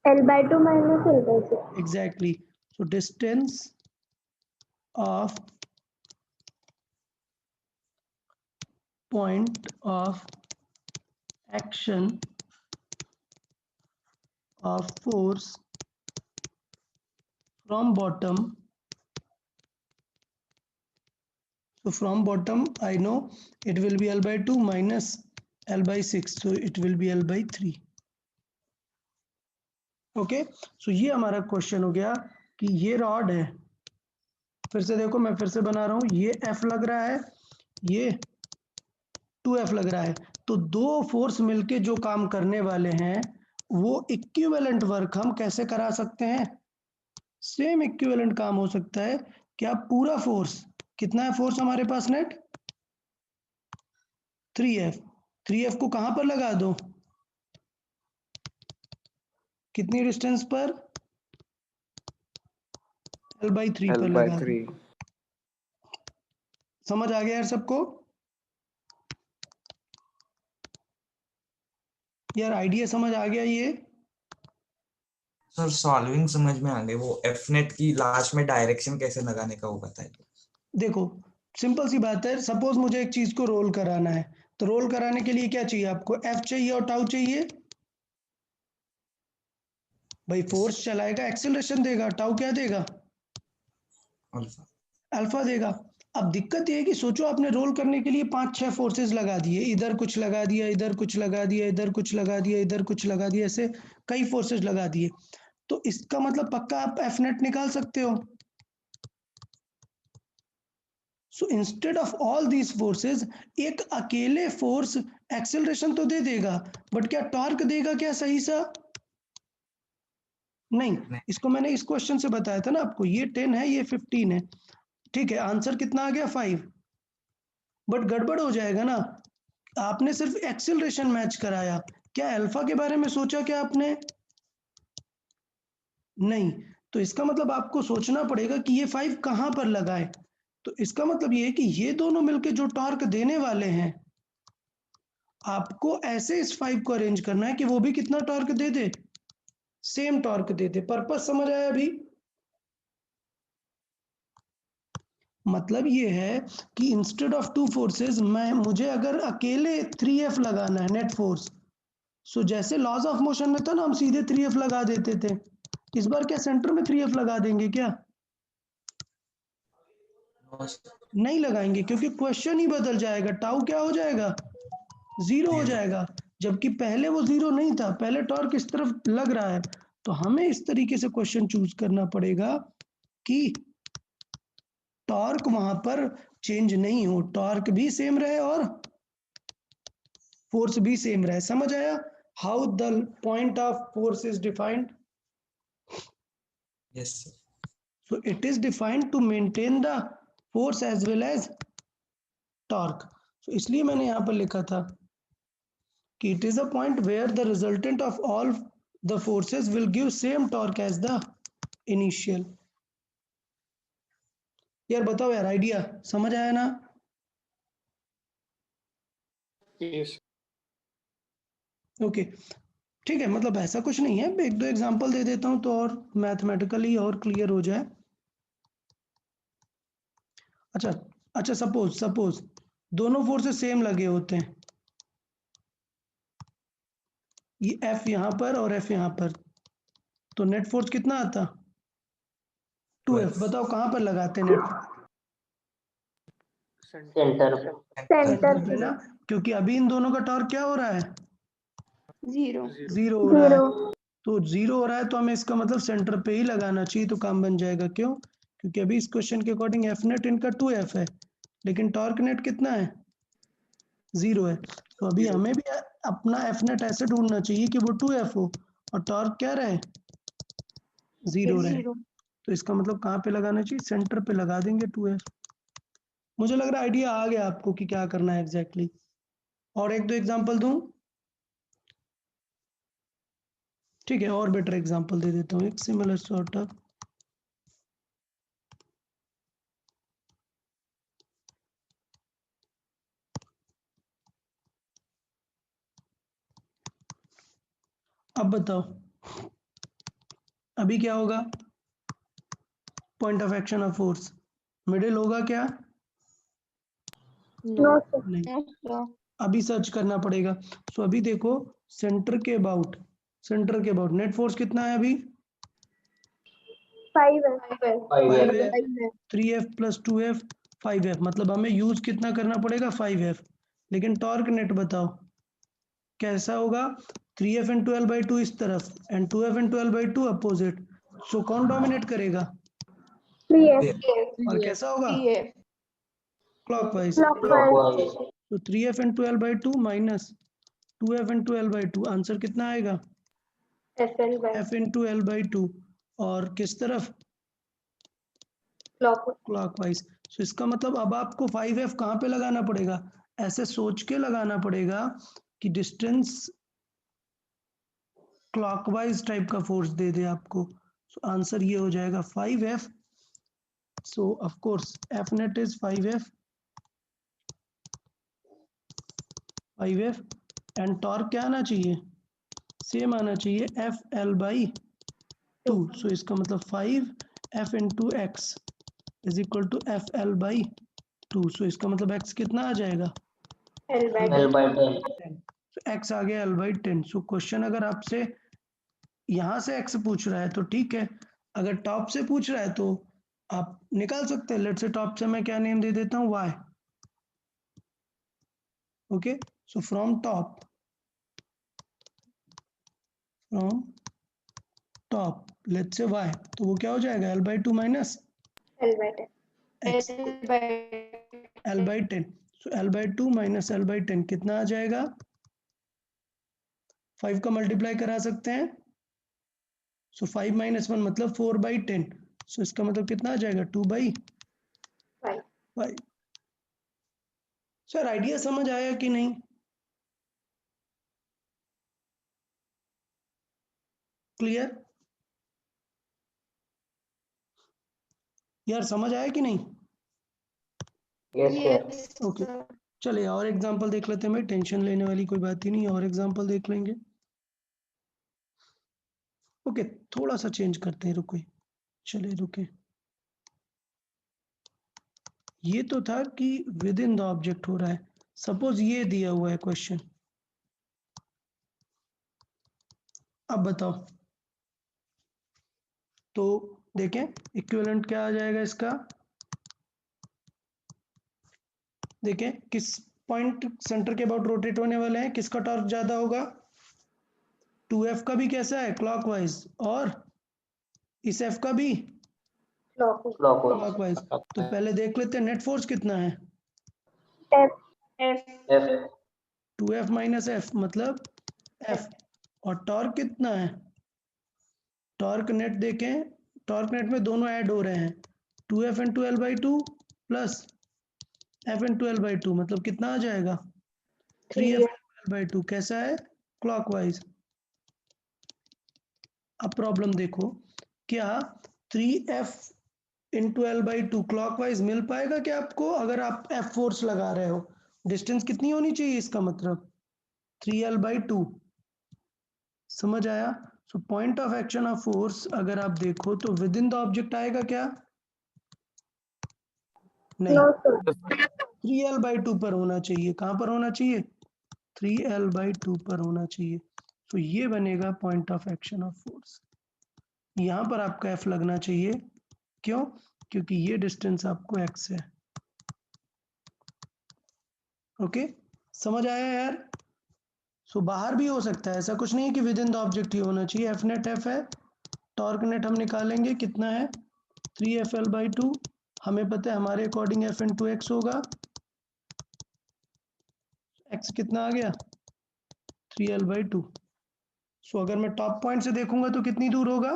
L/2 minus L/6. Exactly. So distance of point of action of force from bottom. So from bottom I know it will be L by 2 minus L by 6, so it will be L by 3. Okay, so ये हमारा question हो गया कि ये rod है, फिर से देखो मैं फिर से बना रहा हूं, ये F लग रहा है, ये 2F लग रहा है। तो दो फोर्स मिलके जो काम करने वाले हैं वो इक्विवेलेंट वर्क हम कैसे करा सकते हैं? सेम इक्विवेलेंट काम हो सकता है। क्या पूरा फोर्स, कितना है फोर्स हमारे पास नेट? 3F। 3F को कहां पर लगा दो, कितनी डिस्टेंस पर? L by 3 पर लगा दो। L/3। समझ आ गया यार सबको? यार आइडिया समझ आ गया ये? सर सॉल्विंग समझ में आ गई, वो एफ नेट की लास्ट में डायरेक्शन कैसे लगाने का वो बताइए। देखो सिंपल सी बात है, सपोज मुझे एक चीज को रोल कराना है, तो रोल कराने के लिए क्या चाहिए आपको? F चाहिए और टाउ चाहिए। भाई फोर्स चलाएगा, एक्सेलरेशन देगा, टाउ क्या देगा? अल्फा। अल्फा देगा। अब दिक्कत ये है कि सोचो आपने रोल करने के लिए 5-6 फोर्सेस लगा दिए, इधर कुछ लगा दिया, इधर कुछ लगा दिया, इधर कुछ लगा दिया, इधर कुछ लगा दिया, ऐसे कई फोर्सेस लगा दिए। तो इसका मतलब पक्का आप एफ नेट निकाल सकते हो। So instead of all these forces, एक अकेले फोर्स एक्सेलरेशन तो दे देगा, बट क्या टॉर्क देगा क्या सही सा? नहीं। इसको मैंने इस क्वेश्चन से बताया था ना आपको, ये 10 है, ये 15 है, ठीक है, आंसर कितना आ गया? 5। बट गड़बड़ हो जाएगा ना, आपने सिर्फ एक्सेलरेशन मैच कराया, क्या अल्फा के बारे में सोचा क्या आपने? नहीं। तो इसका मतलब आपको सोचना पड़ेगा कि ये 5 कहां पर लगाए। तो इसका मतलब ये है कि ये दोनों मिलके जो टॉर्क देने वाले हैं, आपको ऐसे इस 5 को अरेंज करना है कि वो भी कितना टॉर्क दे दे? सेम टॉर्क दे दे। पर्पस समझ आया अभी? मतलब ये है कि इंस्टेड ऑफ टू फोर्सेस, मुझे अगर अकेले 3F लगाना है नेट फोर्स, सो जैसे लॉज ऑफ मोशन में था ना, हम सीधे 3f लगा देते थे, इस बार क्या सेंटर में 3f लगा देंगे क्या? नहीं लगाएंगे, क्योंकि क्वेश्चन ही बदल जाएगा, टाउ क्या हो जाएगा? 0 हो जाएगा, जबकि पहले वो 0 नहीं था, पहले टॉर्क इस तरफ लग रहा है। तो हमें इस तरीके से क्वेश्चन चूज करना पड़ेगा कि टॉर्क वहां पर चेंज नहीं हो, टॉर्क भी सेम रहे और फोर्स भी सेम रहे। समझ आया how the point of force is defined? Yes sir. So it is defined to maintain the force as well as torque. So इसलिए मैंने यहाँ पर लिखा था कि it is a point where the resultant of all the forces will give same torque as the initial. यार बताओ यार, आइडिया समझ आया ना? यस ओके ठीक है, मतलब ऐसा कुछ नहीं है, एक दो एग्जांपल दे देता हूँ तो और मैथमेटिकली और क्लियर हो जाए। अच्छा अच्छा, सपोज दोनों फोर्सेस सेम लगे होते हैं, ये F यहाँ पर और F यहाँ पर, तो नेट फोर्स कितना आता? 2F। बताओ कहाँ पर लगाते हैं नेट? सेंटर सेंटर पे ना, क्योंकि अभी इन दोनों का टॉर्क क्या हो रहा है? 0 0 हो रहा है। तो 0 हो रहा है तो हमें इसका मतलब सेंटर पे ही लगाना चाहिए, तो काम बन जाएगा। क्यों? क्योंकि अभी इस क्वेश्चन के अकॉर्डिंग एफ नेट इनका 2F है, लेकिन टॉर्क नेट कितना है? 0 है। तो अभी हमें भी अपना एफ नेट ऐसे ढूंढना चाहिए कि वो 2F हो और टॉर्क क्या रहे? 0 रहे। तो इसका मतलब कहाँ पे लगाना चाहिए? सेंटर पे लगा देंगे 2F। मुझे लग रहा है आइडिया आ गया आपको कि क्या करना है एग्जैक्टली। और एक दो एग्जांपल दूं? ठीक है, और बेटर एग्जांपल दे देता हूँ, एक सिमिलर सॉर्ट ऑफ। अब बताओ अभी क्या होगा? Point of action of force middle होगा क्या? No sir. नहीं, अभी सर्च करना पड़ेगा। सो अभी देखो, सेंटर के अबाउट नेट फोर्स कितना है अभी? 5 है। 3F प्लस 2F 5F, मतलब हमें यूज कितना करना पड़ेगा? 5F। लेकिन टॉर्क नेट बताओ कैसा होगा? 3F into L by two इस तरफ and 2F into L by two opposite. So कौन डोमिनेट करेगा? 3F और कैसा होगा? क्लॉकवाइज। क्लॉकवाइज। तो 3F into L by two minus 2F into L by two, answer कितना आएगा? FL by F into L by two. और किस तरफ? क्लॉकवाइज। सो इसका मतलब अब आपको 5F कहाँ पे लगाना पड़ेगा? ऐसे सोच के लगाना पड़ेगा कि डिस्टेंस क्लॉकवाइज टाइप का फोर्स दे दे आपको। सो आंसर ये हो जाएगा 5F। So of course F net is 5F and torque क्या आना चाहिए? सेम आना चाहिए, FL बाई 2। सो इसका मतलब 5F into x is equal to FL by 2। So इसका मतलब x कितना आ जाएगा? L by 10। तो x आ गया L बाई 10। सो क्वेश्चन अगर आपसे यहाँ से x पूछ रहा है तो ठीक है, अगर टॉप से पूछ रहा है तो आप निकाल सकते हैं। लेट से टॉप से मैं क्या नेम दे देता हूँ? y। Okay, so from top let's say y, तो वो क्या हो जाएगा? L by 2 minus L by 10 x, L by 10। So L by 2 minus L by 10 कितना आ जाएगा? 5 का मल्टीप्लाई करा सकते हैं। सो 5 माइनस 1 मतलब 4 बाई 10। सो इसका मतलब कितना आ जाएगा? 2 बाई 5। सर आइडिया समझ आया कि नहीं? क्लियर? यार समझ आया कि नहीं? ओके चलिए और एग्जांपल देख लेते हैं भाई, टेंशन लेने वाली कोई बात ही नहीं, और एग्जांपल देख लेंगे। ओके थोड़ा सा चेंज करते हैं, रुको, चलिए रुके। ये तो था कि विद इन द ऑब्जेक्ट हो रहा है। सपोज ये दिया हुआ है क्वेश्चन, अब बताओ, तो देखें इक्विवेलेंट क्या आ जाएगा इसका, देखें किस पॉइंट सेंटर के अबाउट रोटेट होने वाले हैं, किसका टॉर्क ज्यादा होगा, 2f का भी कैसा है क्लॉकवाइज, और इस f का भी clockwise, क्लॉकवाइज। तो पहले देख लेते हैं नेट फोर्स कितना है, F, F, 2f minus F मतलब f, और टॉर्क कितना है, टॉर्क नेट देखें, टॉर्क नेट में दोनों ऐड हो रहे हैं, 2f into L by two plus f into L by to, मतलब कितना आ जाएगा 3f into L by to, कैसा है क्लॉकवाइज। अब प्रॉब्लम देखो, क्या 3f into L by two clockwise मिल पाएगा क्या आपको, अगर आप f फोर्स लगा रहे हो, डिस्टेंस कितनी होनी चाहिए इसका मतलब 3l बाई टू, समझ आया। So point of action of force अगर आप देखो तो विद इन द ऑब्जेक्ट आएगा क्या, नहीं, no sir, 3l by to पर होना चाहिए, कहाँ पर होना चाहिए 3l बाई टू पर होना चाहिए। तो ये बनेगा point of action of force, यहाँ पर आपका f लगना चाहिए, क्यों, क्योंकि ये डिस्टेंस आपको x है। ओके, समझ आया यार। सो बाहर भी हो सकता है, ऐसा कुछ नहीं है कि विद इन द ऑब्जेक्ट ही होना चाहिए। एफ नेट एफ है, टॉर्क नेट हम निकालेंगे कितना है 3fl बाई टू, हमें पता है हमारे अकॉर्डिंग एफ इंटू एक्स होगा, एक्स कितना आ गया 3l बाई टू। सो अगर मैं टॉप पॉइंट से देखूंगा तो कितनी दूर होगा,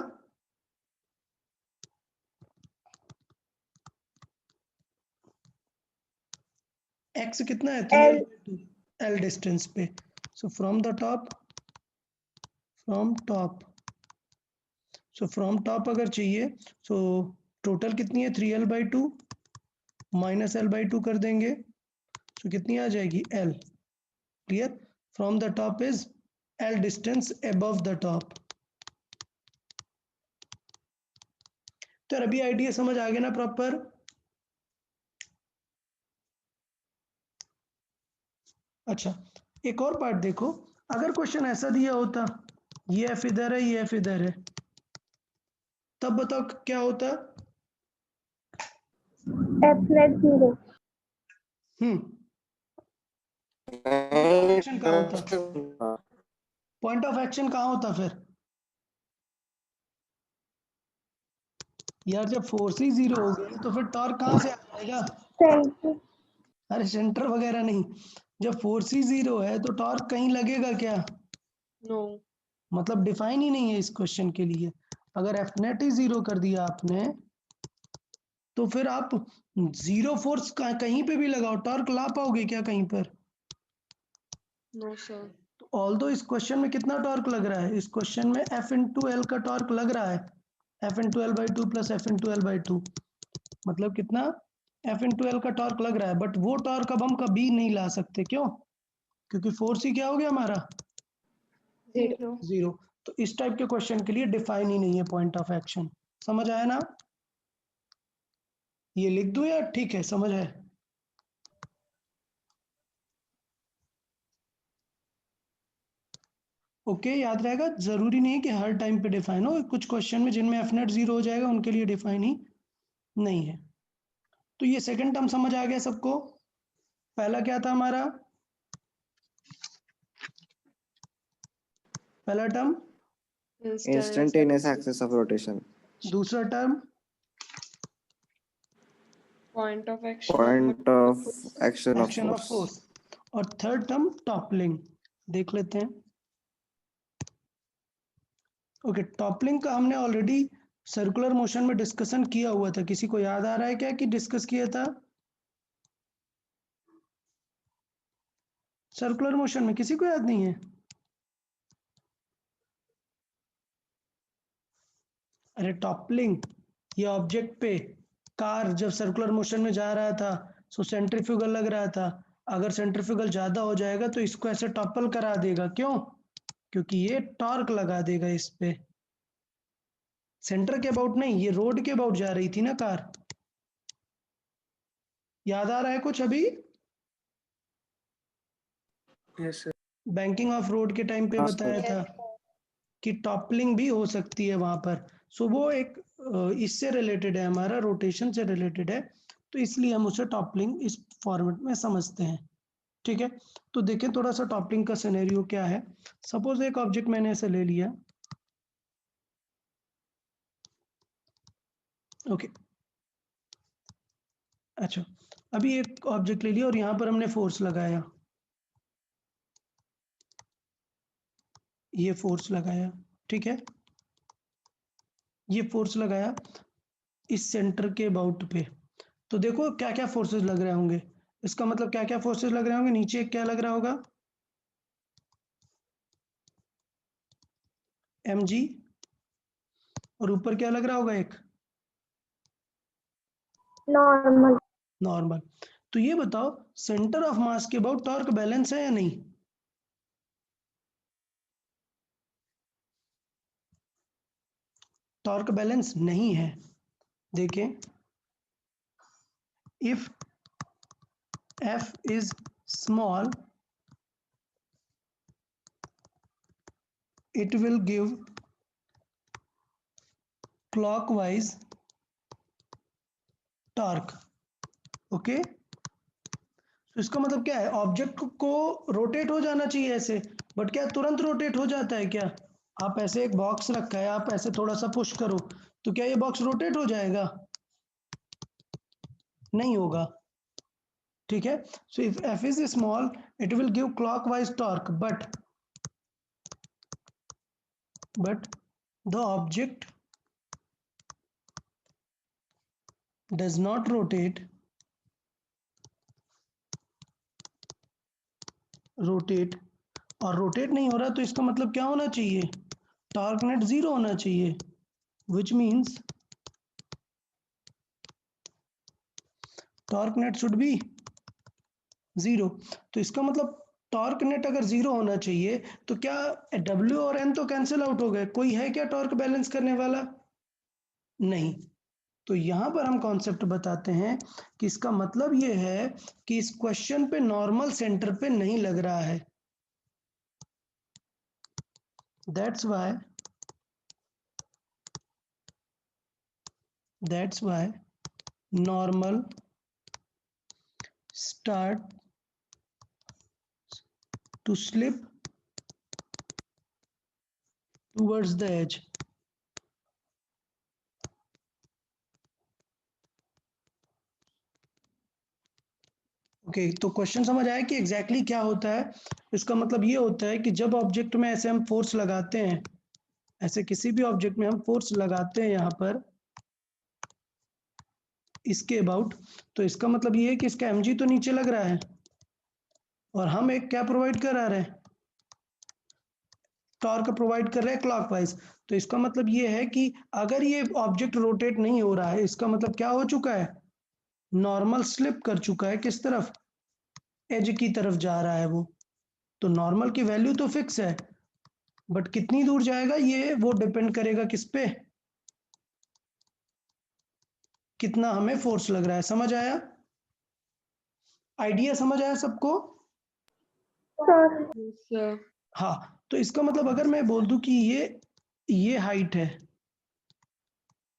एक्स कितना है 3l L, by two, L distance पे। So from the top, from top, so from top अगर चाहिए, सो टोटल कितनी है 3l by two minus L by two कर देंगे, तो कितनी आ जाएगी L, clear. From the top is L distance above the top. तो यार अभी आइडिया समझ आ गया ना प्रॉपर। अच्छा, एक और पार्ट देखो, अगर क्वेश्चन ऐसा दिया होता ये एफ इधर है ये एफ इधर है, तब बताओ क्या होता। F net 0, point of action कहाँ होता, पॉइंट ऑफ एक्शन कहाँ होता फिर यार, जब फोर्स ही जीरो हो गया तो फिर टॉर्क कहाँ से आ जाएगा, center, अरे सेंटर वगैरह नहीं, जब फोर्स ही जीरो है तो टॉर्क कहीं लगेगा क्या, no, मतलब डिफाइन ही नहीं है इस क्वेश्चन के लिए। अगर एफ नेट ही जीरो कर दिया आपने तो फिर आप जीरो फोर्स कहीं पे भी लगाओ टॉर्क ला पाओगे क्या कहीं पर, no sir, तो ऑल्दो इस क्वेश्चन में कितना टॉर्क लग रहा है, इस क्वेश्चन में एफ इंटू एल का टॉर्क लग रहा है, F into L by two plus F into L by to, मतलब कितना एफ इंटू एल का टॉर्क लग रहा है, बट वो टॉर्क अब हम कभी नहीं ला सकते, क्यों, क्योंकि फोर्स ही क्या हो गया हमारा 0, जीरो। तो इस टाइप के क्वेश्चन के लिए डिफाइन ही नहीं है पॉइंट ऑफ एक्शन, समझ आया ना, ये लिख दूं या ठीक है समझ है। ओके, याद रहेगा, जरूरी नहीं है कि हर टाइम पे डिफाइन हो, कुछ क्वेश्चन में जिनमें एफ नेट जीरो हो जाएगा उनके लिए डिफाइन ही नहीं है। तो ये सेकंड टर्म समझ आ गया सबको, पहला क्या था हमारा, पहला term Instantaneous axis of rotation. दूसरा term point of action, Point of action of action of force. Force, और थर्ड टर्म टॉपलिंग, देख लेते हैं। ओके, टॉपलिंग का हमने ऑलरेडी सर्कुलर मोशन में डिस्कशन किया हुआ था, किसी को याद आ रहा है क्या कि डिस्कस किया था सर्कुलर मोशन में, किसी को याद नहीं है, अरे टॉपलिंग ये ऑब्जेक्ट पे कार जब सर्कुलर मोशन में जा रहा था, सो सेंट्रीफ्यूगल लग रहा था, अगर सेंट्रीफ्यूगल ज्यादा हो जाएगा तो इसको ऐसे टॉपल करा देगा, क्यों, क्योंकि ये टॉर्क लगा देगा इस पे, सेंटर के अबाउट नहीं, ये रोड के अबाउट जा रही थी ना कार, याद आ रहा है कुछ अभी, Yes, sir. Banking of road के टाइम पे हाँ, बताया sir. था। कि टॉपलिंग भी हो सकती है वहां पर। सो वो एक इससे रिलेटेड है, हमारा रोटेशन से रिलेटेड है, तो इसलिए हम उसे टॉपलिंग इस फॉर्मेट में समझते हैं। ठीक है, तो देखें थोड़ा सा टॉपलिंग का सिनेरियो क्या है। सपोज एक ऑब्जेक्ट मैंने ऐसे ले लिया, ओके, अच्छा, अभी एक ऑब्जेक्ट ले लिया और यहां पर हमने फोर्स लगाया, ये फोर्स लगाया, ठीक है, ये फोर्स लगाया इस सेंटर के अबाउट पे। तो देखो क्या क्या फोर्सेस लग रहे होंगे, इसका मतलब क्या क्या फोर्सेस लग रहे होंगे, नीचे क्या लग रहा होगा, mg, और ऊपर क्या लग रहा होगा, एक नॉर्मल। नॉर्मल। तो ये बताओ सेंटर ऑफ मास के अबाउट टॉर्क बैलेंस है या नहीं? टॉर्क बैलेंस नहीं है। देखें, if f is small, it will give clockwise torque, okay. तो इसका मतलब क्या है, ऑब्जेक्ट को रोटेट हो जाना चाहिए ऐसे, बट क्या तुरंत रोटेट हो जाता है क्या? आप ऐसे एक बॉक्स रखा है, आप ऐसे थोड़ा सा पुश करो तो क्या ये बॉक्स रोटेट हो जाएगा? नहीं होगा, ठीक है। So if f is small, it will give clockwise torque, but the object does not rotate और रोटेट नहीं हो रहा, तो इसका मतलब क्या होना चाहिए, टॉर्क नेट जीरो होना चाहिए, which means torque net should be zero. तो इसका मतलब टॉर्क नेट अगर जीरो होना चाहिए तो क्या W और N तो कैंसिल आउट हो गए, कोई है क्या टॉर्क बैलेंस करने वाला? नहीं। तो यहां पर हम कॉन्सेप्ट बताते हैं कि इसका मतलब ये है कि इस क्वेश्चन पे नॉर्मल सेंटर पे नहीं लग रहा है, that's why normal start to slip towards the edge। Okay, तो क्वेश्चन समझ आया कि एग्जैक्टली क्या होता है। इसका मतलब ये होता है कि जब ऑब्जेक्ट में ऐसे हम फोर्स लगाते हैं, ऐसे किसी भी ऑब्जेक्ट में हम फोर्स लगाते हैं यहाँ पर इसके अबाउट, तो इसका मतलब ये है कि इसका mg तो नीचे लग रहा है और हम एक क्या प्रोवाइड करा रहे हैं, टॉर्क प्रोवाइड कर रहे हैं क्लॉकवाइज। तो इसका मतलब ये है कि अगर ये ऑब्जेक्ट रोटेट नहीं हो रहा है, इसका मतलब क्या हो चुका है, नॉर्मल स्लिप कर चुका है, किस तरफ, एज की तरफ जा रहा है वो। तो नॉर्मल की वैल्यू तो फिक्स है, बट कितनी दूर जाएगा ये वो डिपेंड करेगा किस पे, कितना हमें फोर्स लग रहा है। समझ आया, आइडिया समझ आया सबको? Sir Yes, sir. हाँ, तो इसका मतलब अगर मैं बोल दूं कि ये हाइट है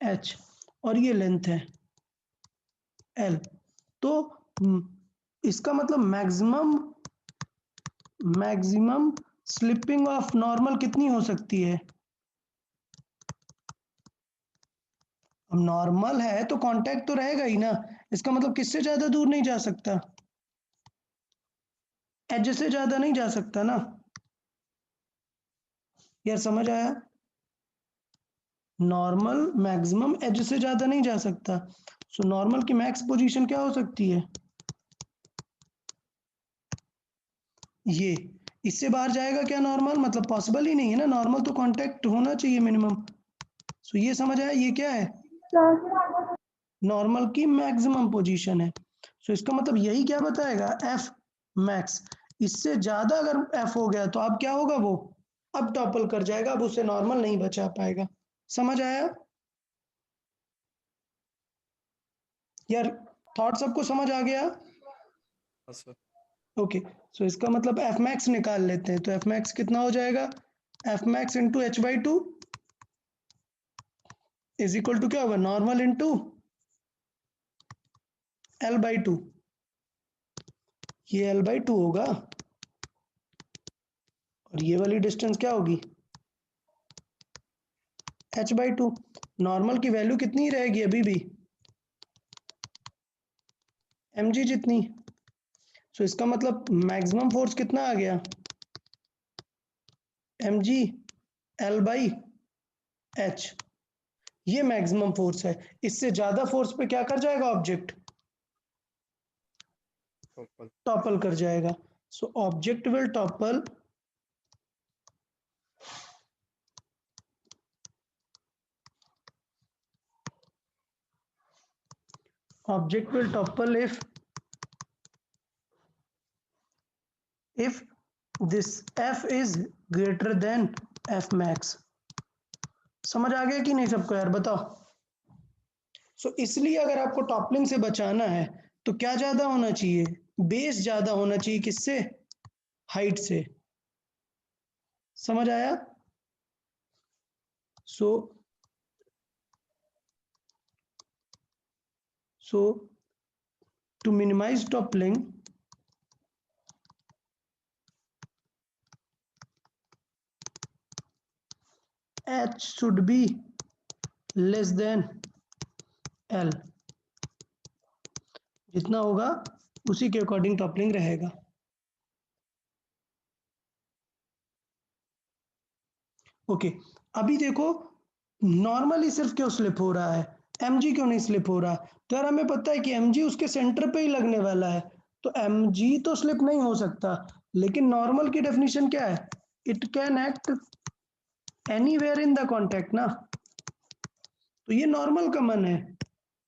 h और ये लेंथ है l, तो इसका मतलब मैक्सिमम स्लिपिंग ऑफ नॉर्मल कितनी हो सकती है? अब नॉर्मल है तो कांटेक्ट तो रहेगा ही ना, इसका मतलब किससे ज्यादा दूर नहीं जा सकता, एज से ज्यादा नहीं जा सकता ना यार, समझ आया? नॉर्मल मैक्सिमम एज से ज्यादा नहीं जा सकता, सो नॉर्मल की मैक्स पोजीशन क्या हो सकती है, ये, इससे बाहर जाएगा क्या नॉर्मल, मतलब पॉसिबल ही नहीं है ना, नॉर्मल तो कांटेक्ट होना चाहिए मिनिमम। सो ये समझ आया, ये क्या है, सर नॉर्मल की मैक्सिमम पोजीशन है। सो इसका मतलब यही क्या बताएगा, एफ मैक्स, इससे ज्यादा अगर एफ हो गया तो अब क्या होगा, वो अब टॉपल कर जाएगा, अब उसे नॉर्मल नहीं बचा पाएगा। समझ आया यार, थॉट सबको समझ आ गया? ओके, सो इसका मतलब एफ मैक्स निकाल लेते हैं, तो एफ मैक्स कितना हो जाएगा, F max into H by two is equal to क्या होगा, normal into L by two, ये एल बाई टू होगा और ये वाली डिस्टेंस क्या होगी, एच बाई टू। नॉर्मल की वैल्यू कितनी रहेगी अभी भी, एम जी जितनी। सो इसका मतलब मैक्सिमम फोर्स कितना आ गया, M G L by H, ये मैक्सिमम फोर्स है। इससे ज्यादा फोर्स पे क्या कर जाएगा ऑब्जेक्ट, टॉपल कर जाएगा। So object will topple object will topple if this f is greater than f max। समझ आ गया कि नहीं सबको यार, बताओ। सो इसलिए अगर आपको टॉपलिंग से बचाना है तो क्या ज्यादा होना चाहिए, बेस ज्यादा होना चाहिए, किससे, हाइट से। समझ आया। सो to minimize toppling, h should be less than l, जितना होगा उसी के अकॉर्डिंग टॉपलिंग रहेगा। ओके अभी देखो नॉर्मली सिर्फ क्यों स्लिप हो रहा है, mg क्यों नहीं स्लिप हो रहा, तो यार हमें पता है कि mg उसके सेंटर पे ही लगने वाला है, तो mg तो स्लिप नहीं हो सकता। लेकिन नॉर्मल की डेफिनेशन क्या है, it can act anywhere in the contact ना, तो ये नॉर्मल का मन है,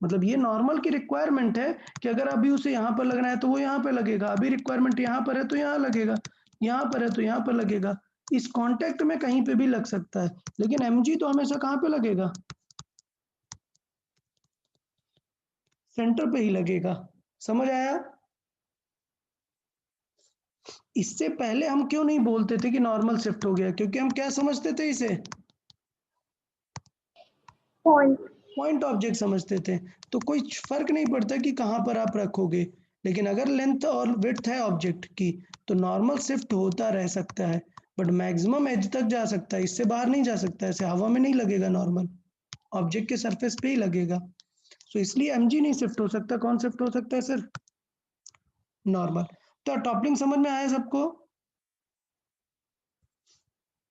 मतलब ये नॉर्मल की रिक्वायरमेंट है कि अगर अभी उसे यहाँ पर लगना है तो वो यहाँ पे लगेगा, अभी रिक्वायरमेंट यहाँ पर है तो यहाँ लगेगा, यहाँ पर है तो यहाँ पर लगेगा, इस कांटेक्ट में कहीं पे भी लग सकता है, लेकिन mg तो हमेशा कहाँ पे लगेगा, सेंटर पे ही लगेगा। समझ आया। इससे पहले हम क्यों नहीं बोलते थे कि नॉर्मल शिफ्ट हो गया, क्योंकि हम क्या समझते थे इसे, पॉइंट। पॉइंट ऑब्जेक्ट समझते थे, तो कोई फर्क नहीं पड़ता कि कहाँ पर आप रखोगे। लेकिन अगर लेंथ और विड्थ है ऑब्जेक्ट की तो नॉर्मल शिफ्ट होता रह सकता है, बट मैक्सिमम एज तक जा सकता है, इससे बाहर नहीं जा सकता, ऐसे हवा में नहीं लगेगा, नॉर्मल ऑब्जेक्ट के सरफेस पे ही लगेगा। सो इसलिए mg नहीं शिफ्ट हो सकता, कौन शिफ्ट हो सकता है, सिर्फ नॉर्मल। तो टॉपलिंग समझ में आया सबको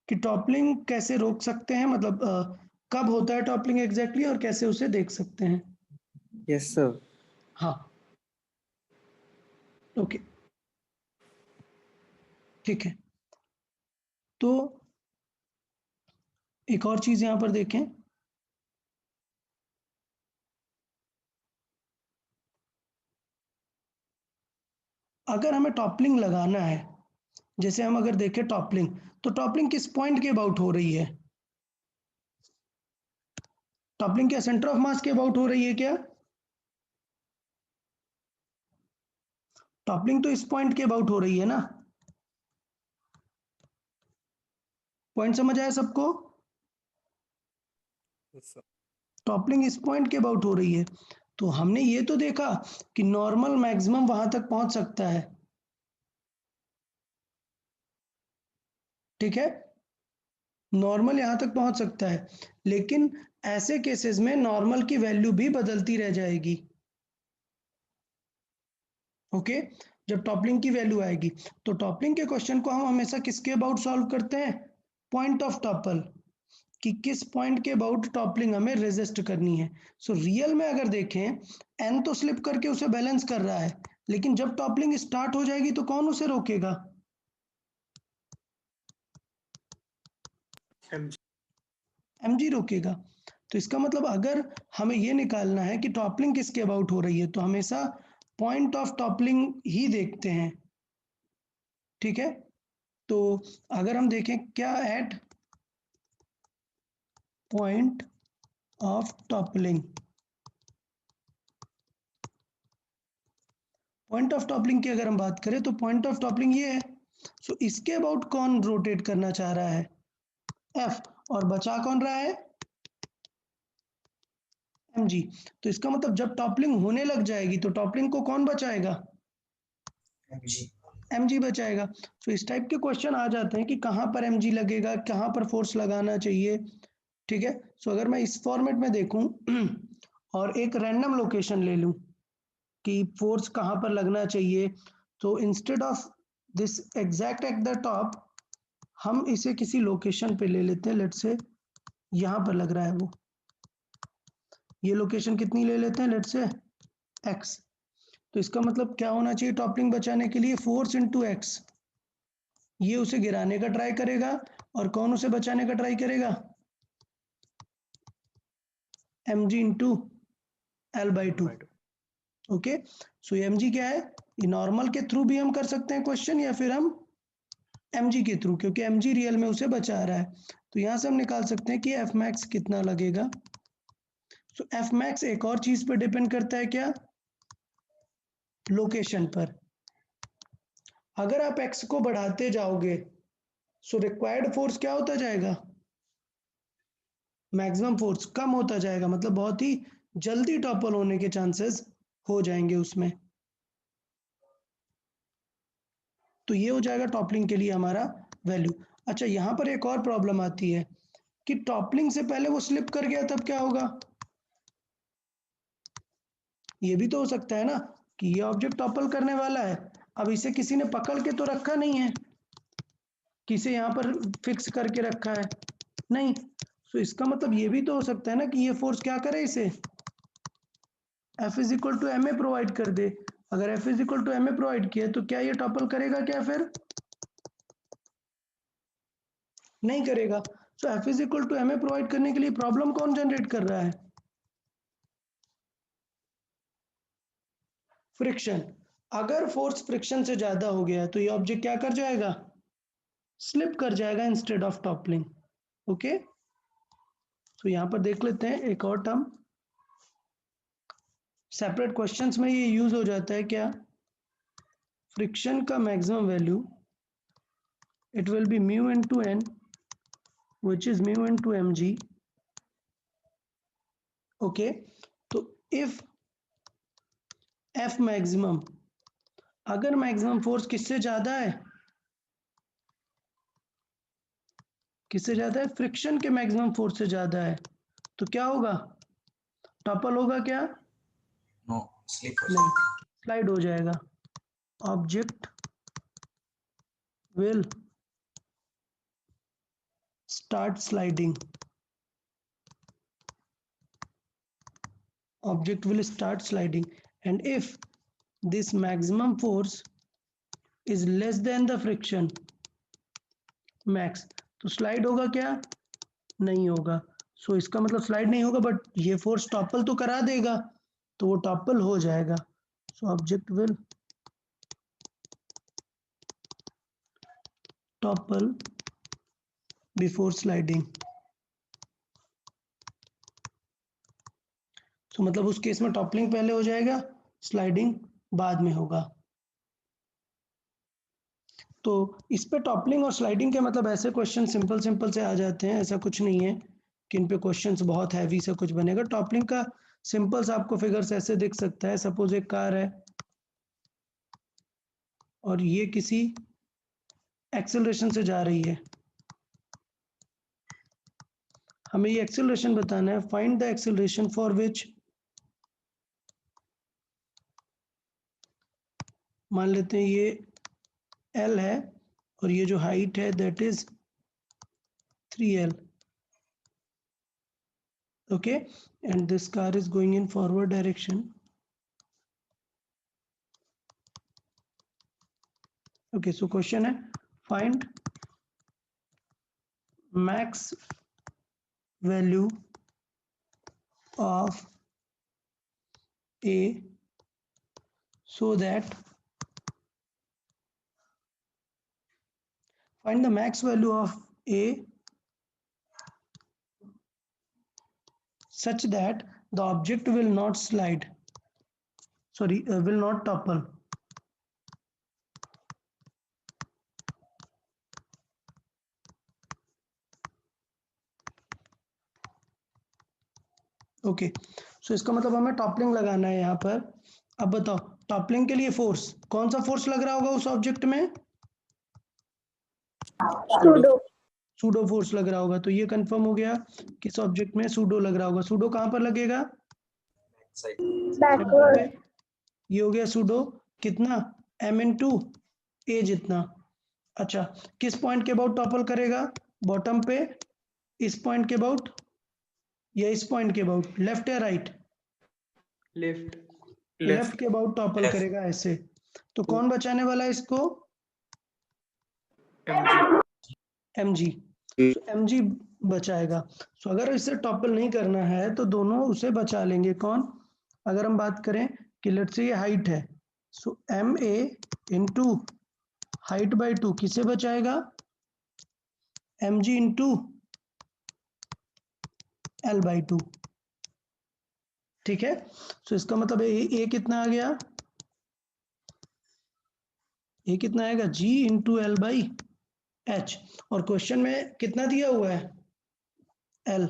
कि टॉपलिंग कैसे रोक सकते हैं, मतलब कब होता है टॉपलिंग एग्जैक्टली और कैसे उसे देख सकते हैं। Yes, sir. हाँ ओके ठीक है। तो एक और चीज यहां पर देखें, अगर हमें टॉपलिंग लगाना है, जैसे हम अगर देखें टॉपलिंग, तो टॉपलिंग किस पॉइंट के अबाउट हो रही है, टॉपलिंग क्या सेंटर ऑफ मास के अबाउट हो रही है क्या, टॉपलिंग तो इस पॉइंट के अबाउट हो रही है ना, पॉइंट समझ आया सबको। टॉपलिंग इस पॉइंट के अबाउट हो रही है, तो हमने ये तो देखा कि नॉर्मल मैक्सिमम वहां तक पहुंच सकता है, ठीक है, नॉर्मल यहां तक पहुंच सकता है, लेकिन ऐसे केसेस में नॉर्मल की वैल्यू भी बदलती रह जाएगी। ओके जब टॉपलिंग की वैल्यू आएगी, तो टॉपलिंग के क्वेश्चन को हम हमेशा किसके अबाउट सॉल्व करते हैं, पॉइंट ऑफ टॉपल, कि किस पॉइंट के अबाउट टॉपलिंग हमें रेजिस्ट करनी है। सो रियल में अगर देखें एन तो स्लिप करके उसे बैलेंस कर रहा है, लेकिन जब टॉपलिंग स्टार्ट हो जाएगी तो कौन उसे रोकेगा, mg रोकेगा। तो इसका मतलब अगर हमें ये निकालना है कि टॉपलिंग किसके अबाउट हो रही है, तो हमेशा पॉइंट ऑफ टॉपलिंग ही देखते हैं, ठीक है। तो अगर हम देखें क्या at point of toppling, point of toppling की अगर हम बात करें तो पॉइंट ऑफ टॉपलिंग ये है, सो इसके अबाउट कौन रोटेट करना चाह रहा है, एफ, और बचा कौन रहा है, mg। तो इसका मतलब जब टॉपलिंग होने लग जाएगी तो टॉपलिंग को कौन बचाएगा, mg। mg बचाएगा। तो इस टाइप के क्वेश्चन आ जाते हैं कि कहाँ पर mg लगेगा, कहाँ पर फोर्स लगाना चाहिए, ठीक है। सो अगर मैं इस फॉर्मेट में देखूं और एक रैंडम लोकेशन ले लूं कि फोर्स कहाँ पर लगना चाहिए, तो instead of this exact at the top हम इसे किसी लोकेशन पे ले लेते हैं। लेट्स से यहाँ पर लग रहा है वो, ये लोकेशन कितनी ले लेते हैं, लेट्स से x। तो इसका मतलब क्या होना चाहिए, टॉपलिंग बचाने के लिए फोर्स इनटू x, ये उसे गिराने का ट्राई करेगा और कौन उसे बचाने का ट्राई करेगा, mg इंटू l/2। ओके, सो mg क्या है, ये नॉर्मल के थ्रू भी हम कर सकते हैं क्वेश्चन, या फिर हम mg के थ्रू, क्योंकि mg रियल में उसे बचा रहा है। तो यहां से हम निकाल सकते हैं कि एफ मैक्स कितना लगेगा। सो एफ मैक्स एक और चीज पर डिपेंड करता है, क्या, लोकेशन पर। अगर आप x को बढ़ाते जाओगे सो रिक्वायर्ड फोर्स क्या होता जाएगा, मैक्सिमम फोर्स कम होता जाएगा, मतलब बहुत ही जल्दी टॉपल होने के चांसेस हो जाएंगे उसमें। तो ये हो जाएगा टॉपलिंग के लिए हमारा वैल्यू। अच्छा, यहां पर एक और प्रॉब्लम आती है कि टॉपलिंग से पहले वो स्लिप कर गया तब क्या होगा, ये भी तो हो सकता है ना कि ये ऑब्जेक्ट टॉपल करने वाला है, अब इसे किसी ने पकड़ के तो रखा नहीं है, किसे यहाँ पर फिक्स करके रखा है नहीं। तो इसका मतलब ये भी तो हो सकता है ना कि ये फोर्स क्या करे, इसे F is equal to M A provide कर दे। अगर F is equal to M A provide किया तो क्या ये टॉपल करेगा क्या, फिर नहीं करेगा। So F is equal to M A provide करने के लिए प्रॉब्लम कौन जनरेट कर रहा है, फ्रिक्शन। अगर फोर्स फ्रिक्शन से ज्यादा हो गया तो ये ऑब्जेक्ट क्या कर जाएगा, स्लिप कर जाएगा इंस्टेड ऑफ टॉपलिंग। ओके, तो यहां पर देख लेते हैं एक और टर्म, सेपरेट क्वेश्चंस में ये यूज हो जाता है क्या, फ्रिक्शन का maximum value it will be mu into n which is mu into mg। Okay, तो इफ f मैक्सिमम, अगर मैक्सिमम फोर्स किससे ज्यादा है, किससे ज्यादा है, फ्रिक्शन के मैक्सिमम फोर्स से ज्यादा है, तो क्या होगा, टॉपल होगा क्या, नो, स्लिप हो नहीं, जाएगा। स्लाइड हो जाएगा। Object will start sliding, object will start sliding, and if this maximum force is less than the friction max, तो स्लाइड होगा क्या, नहीं होगा। सो इसका मतलब स्लाइड नहीं होगा, बट ये फोर्स टॉपल तो करा देगा, तो वो टॉपल हो जाएगा। So object will topple before sliding. So मतलब उस केस में टॉपलिंग पहले हो जाएगा, स्लाइडिंग बाद में होगा। तो इस पे टॉपलिंग और स्लाइडिंग के मतलब ऐसे क्वेश्चन सिंपल सिंपल से आ जाते हैं, ऐसा कुछ नहीं है कि इन पे क्वेश्चंस बहुत हैवी से कुछ बनेगा। टॉपलिंग का सिंपल सा आपको फिगर्स ऐसे दिख सकता है, सपोज एक कार है और ये किसी एक्सेलरेशन से जा रही है, हमें ये एक्सेलरेशन बताना है, find the acceleration for which, मान लेते हैं ये L है और ये जो हाइट है that is 3L। okay, and this car is going in forward direction। okay, so question है, find max value of A so that, find the max value of A such that the object will not slide, sorry, will not topple। Okay, so इसका मतलब हमें toppling लगाना है यहाँ पर। अब बताओ टॉपलिंग के लिए फोर्स, कौन सा फोर्स लग रहा होगा उस ऑब्जेक्ट में? Sudo. सूडो फोर्स लग रहा होगा। तो ये कंफर्म हो गया किस ऑब्जेक्ट में सूडो लग रहा होगा। सूडो कहाँ पर लगेगा? Side centre Backward. पे। ये हो गया सूडो कितना, m/a जितना। अच्छा, किस पॉइंट के अबाउट टॉपल करेगा? बॉटम पे, इस पॉइंट के अबाउट या इस पॉइंट के अबाउट, लेफ्ट या राइट? लेफ्ट लेफ्ट के अबाउट टॉपल Left. करेगा ऐसे। तो कौन बचाने वाला है इसको? mg। सो mg बचाएगा। सो अगर इसे टॉपल नहीं करना है तो दोनों उसे बचा लेंगे। कौन? अगर हम बात करें कि लेट्स से ये हाइट है, सो ma इंटू हाइट बाई 2 किसे बचाएगा? mg into l by 2। ठीक है, सो इसका मतलब ए कितना आ गया? ये कितना आएगा? g into L by H. और क्वेश्चन में कितना दिया हुआ है? l।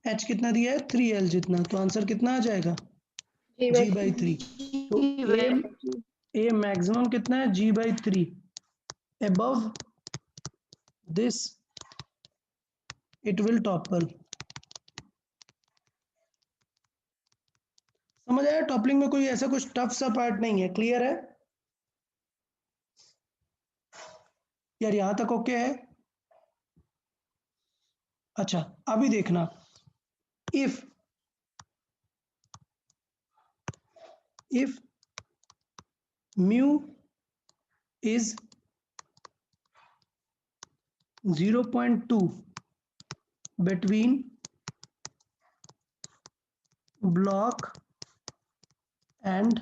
h कितना दिया है? 3l जितना। तो आंसर कितना आ जाएगा? g by 3। तो a मैक्सिमम कितना है? g by 3। above this it will topple। समझ आया? टॉपलिंग में कोई ऐसा कुछ टफ सा पार्ट नहीं है। क्लियर है यार? यहां तक ओके है? अच्छा, अभी देखना, if mu is 0.2 between block and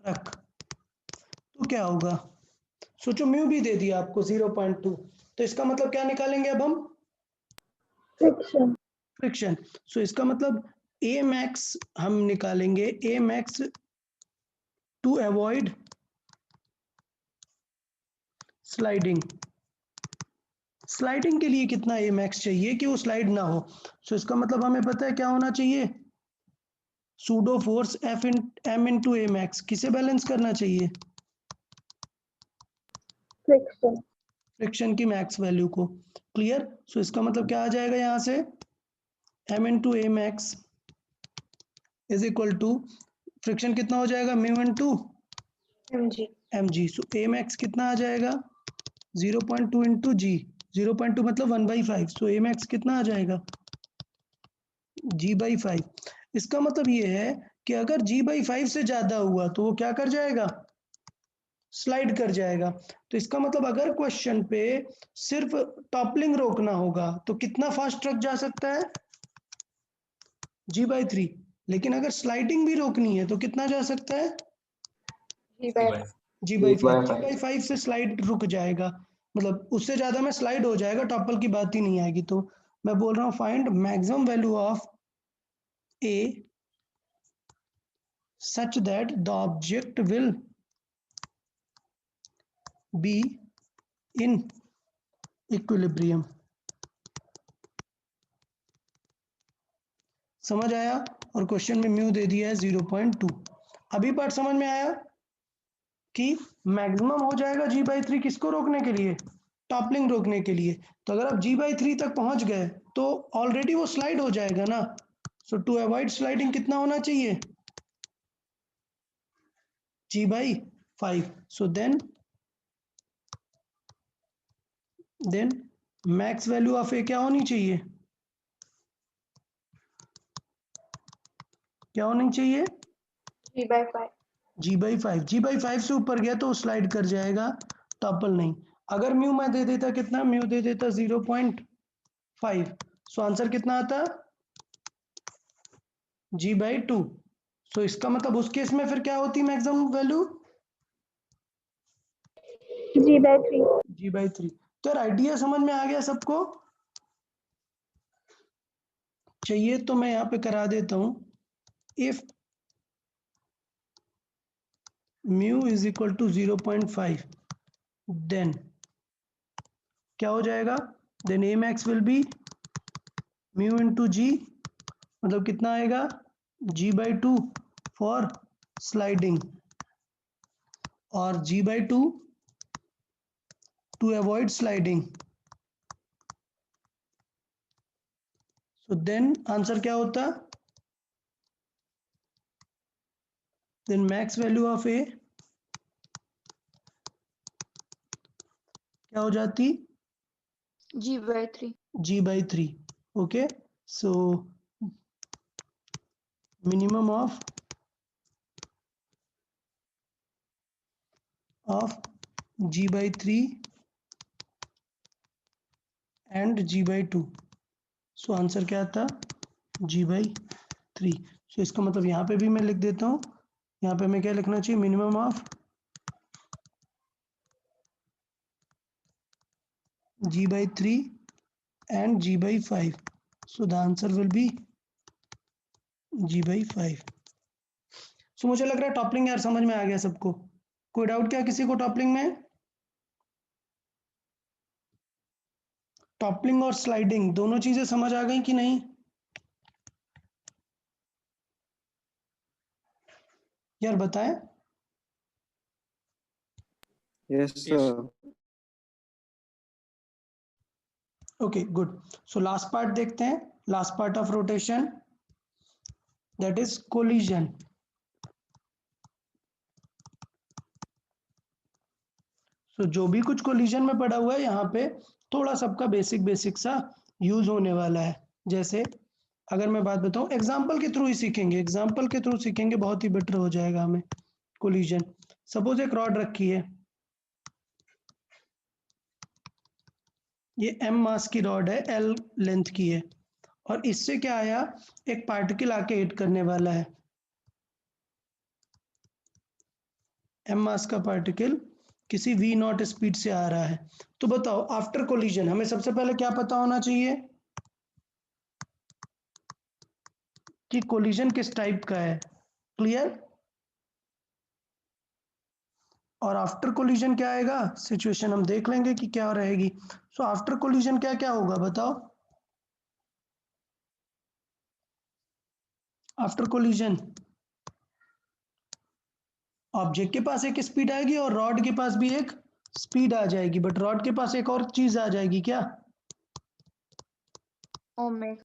truck, तो क्या होगा? सोचो, म्यू भी दे दिया आपको 0.2, तो इसका मतलब क्या निकालेंगे अब हम? Friction. फ्रिक्शन। सो इसका मतलब ए मैक्स हम निकालेंगे, a max to avoid sliding. Sliding के लिए कितना ए मैक्स चाहिए कि वो स्लाइड ना हो? सो इसका मतलब हमें पता है क्या होना चाहिए? Pseudo force F M into a max. किसे बैलेंस करना चाहिए? Friction. फ्रिक्शन की मैक्स वैल्यू को। क्लियर? सो इसका मतलब क्या आ जाएगा यहाँ से? M into a max is equal to, friction कितना हो जाएगा? Mu into mg mg। So a max कितना आ जाएगा? 0.2 इंटू जी। 0.2 मतलब 1/5। सो ए मैक्स कितना आ जाएगा? g/5। इसका मतलब ये है कि अगर g/5 से ज्यादा हुआ तो वो क्या कर जाएगा? स्लाइड कर जाएगा। तो इसका मतलब अगर क्वेश्चन पे सिर्फ टॉपलिंग रोकना होगा तो कितना फास्ट ट्रक जा सकता है? g/3। लेकिन अगर स्लाइडिंग भी रोकनी है तो कितना जा सकता है? g/5। g/5 से स्लाइड रुक जाएगा, मतलब उससे ज्यादा में स्लाइड हो जाएगा, टॉपल की बात ही नहीं आएगी। तो मैं बोल रहा हूँ find maximum value of a such that the object will be in equilibrium। समझ आया? और क्वेश्चन में म्यू दे दिया है 0.2। अभी पार्ट समझ में आया कि मैक्सिमम हो जाएगा g/3 किसको रोकने के लिए? टॉपलिंग रोकने के लिए। तो अगर आप g/3 तक पहुंच गए तो ऑलरेडी वो स्लाइड हो जाएगा ना। सो टू अवॉइड स्लाइडिंग कितना होना चाहिए? g/5। So then max value of a क्या होनी चाहिए? क्या होनी चाहिए? g/5 g/5। g/5 से ऊपर गया तो स्लाइड कर जाएगा, टॉपल नहीं। अगर म्यू मैं दे देता कितना? म्यू दे देता 0.5। सो आंसर कितना आता? g/2। सो इसका मतलब उस केस में फिर क्या होती मैक्सिमम वैल्यू? G/3. g/3। तो यार आइडिया समझ में आ गया सबको? चाहिए तो मैं यहाँ पे करा देता हूँ। If mu is equal to 0.5 then क्या हो जाएगा? Then a max will be mu into g मतलब कितना आएगा g/2 फॉर स्लाइडिंग और g/2 to avoid sliding. So then answer क्या होता, then max value of a क्या हो जाती g/3 g/3। Okay so minimum of g/3 and g/2। So answer क्या आता g/3। सो इसका मतलब यहाँ पे भी मैं लिख देता हूँ, यहाँ पे हमें क्या लिखना चाहिए, minimum of g/3 and g/5। so the answer will be g/5। so मुझे लग रहा है टॉपलिंग यार समझ में आ गया सबको, कोई डाउट क्या किसी को टॉपलिंग में? टॉपलिंग और स्लाइडिंग दोनों चीजें समझ आ गई कि नहीं? यार बताएं। Yes, sir. Okay good. So last part देखते हैं, last part of rotation that is collision. So जो भी कुछ कोलिजन में पड़ा हुआ है यहाँ पे थोड़ा सबका बेसिक सा यूज होने वाला है। जैसे अगर मैं बात बताऊं एग्जांपल के थ्रू ही सीखेंगे, एग्जांपल के थ्रू सीखेंगे बहुत ही बेटर हो जाएगा हमें। कोलिजन सपोज एक रॉड रखी है, ये m मास की रॉड है, l लेंथ की है और इससे क्या आया, एक पार्टिकल आके हिट करने वाला है, m मास का पार्टिकल किसी v0 स्पीड से आ रहा है। तो बताओ आफ्टर कोलिजन हमें सबसे पहले क्या पता होना चाहिए कि कोलिजन किस टाइप का है, क्लियर? और आफ्टर कोलिजन क्या आएगा, सिचुएशन हम देख लेंगे कि क्या रहेगी। सो आफ्टर कोलिजन क्या क्या होगा बताओ, आफ्टर कोलिजन ऑब्जेक्ट के पास एक स्पीड आएगी और रॉड के पास भी एक स्पीड आ जाएगी, बट रॉड के पास एक और चीज आ जाएगी, क्या? ओमेगा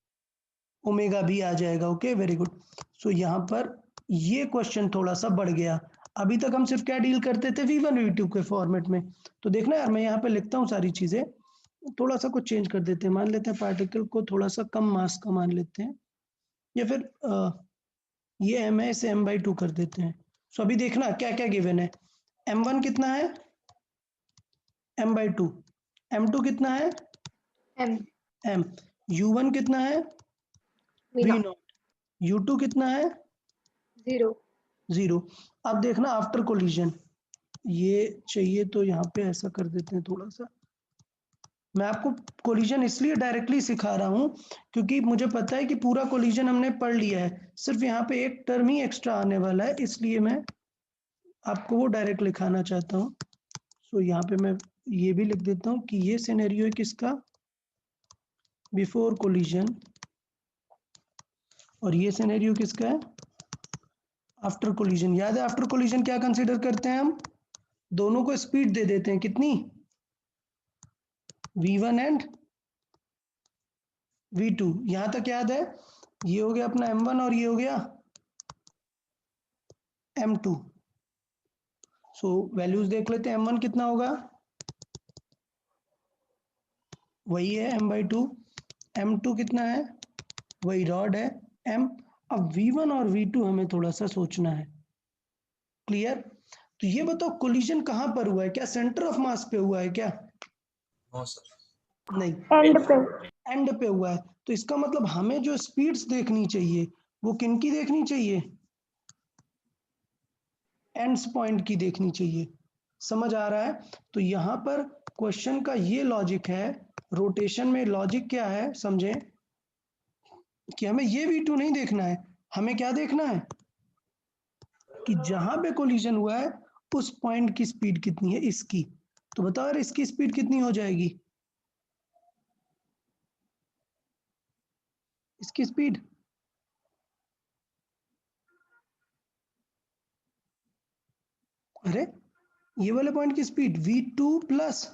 ओमेगा भी आ जाएगा। Okay very good. सो यहाँ पर ये क्वेश्चन थोड़ा सा बढ़ गया। अभी तक हम सिर्फ क्या डील करते थे, v1 v2 के फॉर्मेट में। तो देखना यार मैं यहाँ पे लिखता हूँ सारी चीजें, थोड़ा सा कुछ चेंज कर देते हैं, मान लेते हैं पार्टिकल को थोड़ा सा कम मास का मान लेते हैं, या फिर ये m है इसे m/2 कर देते हैं। सो अभी देखना क्या क्या गिवन है, m1 कितना है m/2, m2 कितना है m m, u1 कितना है v0, u2 कितना है 0 0। अब देखना आफ्टर कोलिजन, ये चाहिए तो यहाँ पे ऐसा कर देते हैं थोड़ा सा, मैं आपको कोलिजन इसलिए डायरेक्टली सिखा रहा हूँ क्योंकि मुझे पता है कि पूरा कोलिजन हमने पढ़ लिया है, सिर्फ यहाँ पे एक टर्म ही एक्स्ट्रा आने वाला है, इसलिए मैं आपको वो डायरेक्ट लिखाना चाहता हूँ। सो यहाँ पे मैं ये भी लिख देता हूँ कि ये सिनेरियो है किसका, बिफोर कोलिजन, और ये सिनेरियो किसका है, आफ्टर कोलिजन। याद है आफ्टर कोलिजन क्या कंसीडर करते हैं हम, दोनों को स्पीड दे देते हैं कितनी, v1 एंड v2। यहां तक याद है, ये हो गया अपना m1 और ये हो गया m2। सो वैल्यूज देख लेते हैं, m1 कितना होगा, वही है m/2, m2 कितना है, वही रॉड है m। अब v1 और v2 हमें थोड़ा सा सोचना है, क्लियर? तो ये बताओ कोलिजन कहां पर हुआ है, क्या सेंटर ऑफ मास पे हुआ है क्या? नो सर, नहीं, एंड पे। एंड पे हुआ है। तो इसका मतलब हमें जो स्पीड्स देखनी चाहिए वो किनकी देखनी चाहिए, एंड्स पॉइंट की देखनी चाहिए। समझ आ रहा है? तो यहाँ पर क्वेश्चन का ये लॉजिक है, रोटेशन में लॉजिक क्या है समझें, कि हमें ये v2 नहीं देखना है, हमें क्या देखना है कि जहां पे कोलिजन हुआ है उस पॉइंट की स्पीड कितनी है इसकी। तो बताओ यार इसकी स्पीड कितनी हो जाएगी, इसकी स्पीड अरे ये वाले पॉइंट की speed v2 plus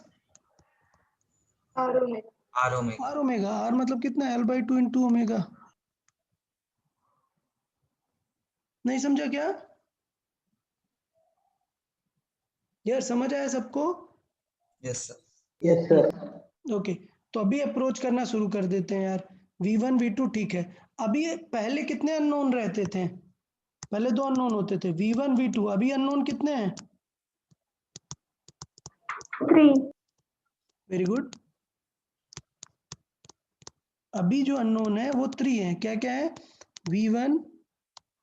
R omega R omega R omega. R मतलब कितना L/2 इंटू ओमेगा। नहीं समझा क्या यार? समझ आया सबको? यस सर ओके, तो अभी अप्रोच करना शुरू कर देते हैं यार। v1 v2 ठीक है। अभी पहले कितने अननोन रहते थे? पहले 2 अननोन होते थे v1 v2। अभी अननोन कितने हैं? 3. Very good. अभी जो अननोन है वो 3 है। क्या क्या है? v1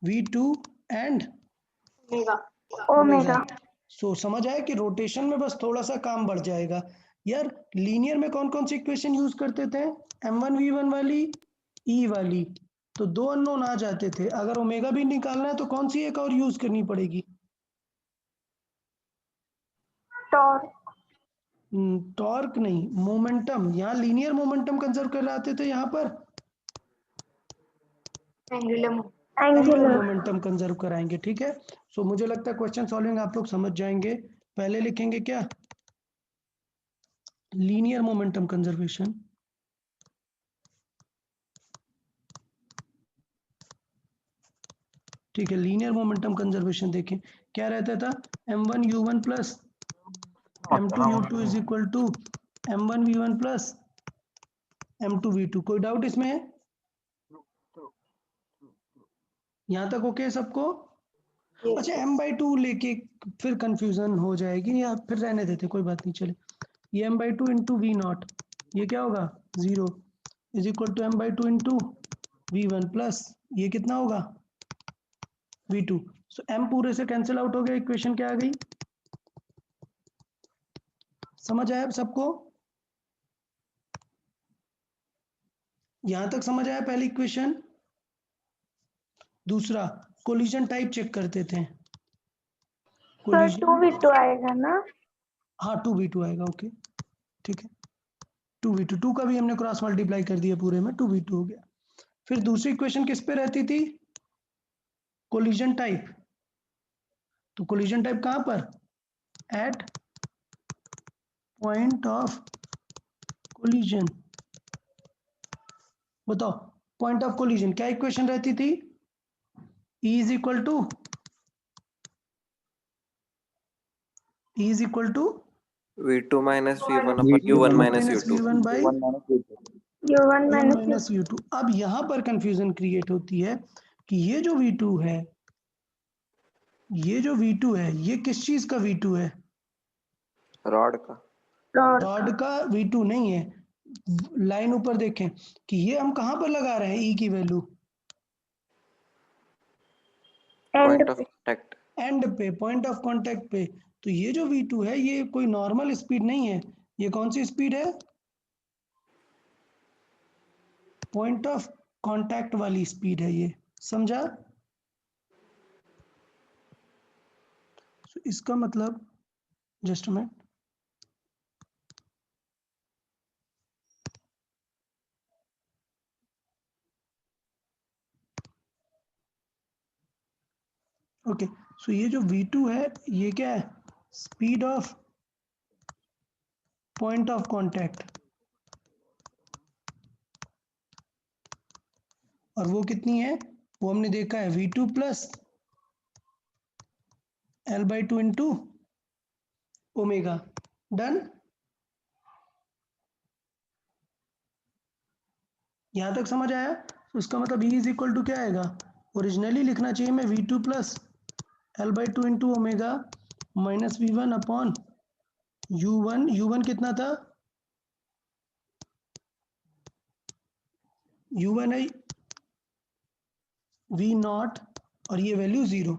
v2 and omega Omega. सो समझ आया कि रोटेशन में बस थोड़ा सा काम बढ़ जाएगा यार। लीनियर में कौन कौन सी इक्वेशन यूज करते थे? m1 v1 वाली, e वाली। तो 2 अननोन आ जाते थे। अगर ओमेगा भी निकालना है तो कौन सी एक और यूज करनी पड़ेगी? Torque. टॉर्क नहीं, मोमेंटम। यहाँ लीनियर मोमेंटम कंजर्व कर रहे आते थे, यहाँ पर angular angular Angular. Momentum conserve कराएंगे। ठीक है, सो मुझे लगता है क्वेश्चन सॉल्विंग आप लोग समझ जाएंगे। पहले लिखेंगे क्या? Linear momentum conservation. ठीक है, लीनियर मोमेंटम कंजर्वेशन देखें क्या रहता था? m1 u1 plus m2 u2 is equal to m1 v1 plus m2 v2। कोई डाउट इसमें? यहाँ तक ओके सबको? अच्छा, m/2 लेके फिर कंफ्यूजन हो जाएगी, या फिर रहने देते, कोई बात नहीं। चले, ये m/2 इंटू वी नॉट, ये क्या होगा? 0 is equal to m/2 into v1 plus ये कितना होगा? v2। सो m पूरे से कैंसिल आउट हो गया, इक्वेशन क्या आ गई? समझ आया अब सबको? यहां तक समझ आया पहली इक्वेशन? दूसरा, कोलिजन टाइप चेक करते थे। Sir, 2v2 आएगा ना? हाँ 2v2 आएगा। ओके ठीक है, 2v2, 2 का भी हमने क्रॉस मल्टीप्लाई कर दिया पूरे में, 2v2 हो गया। फिर दूसरी इक्वेशन किस पे रहती थी? Collision type. तो कोलिजन टाइप कहां पर? At point of collision. बताओ, पॉइंट ऑफ कोलिजन क्या इक्वेशन रहती थी? E is equal to V2 minus V1 upon U1 minus U2. v1 by U1 u minus minus u2। अब यहां पर कंफ्यूजन क्रिएट होती है कि ये जो v2 है, ये जो v2 है, ये किस चीज का v2 है? रॉड का. rod. रॉड का v2 नहीं है। लाइन ऊपर देखें कि ये हम कहां पर लगा रहे हैं, e की वैल्यू End Point of पे. contact. एंड पे, पॉइंट ऑफ कांटेक्ट पे। तो ये जो v2 है ये कोई नॉर्मल स्पीड नहीं है। ये कौन सी स्पीड है? पॉइंट ऑफ कांटेक्ट वाली स्पीड है ये। समझा? इसका मतलब, just a minute, okay. So ये जो v2 है ये क्या है? Speed of point of contact. और वो कितनी है? वो हमने देखा है v2 plus L/2 into omega. Done? यहां तक समझ आया? तो इसका मतलब E इज इक्वल टू क्या आएगा? ओरिजिनली लिखना चाहिए मैं v2 plus L/2 into omega minus v1 upon u1 कितना था? u1 है v नॉट और ये वैल्यू 0।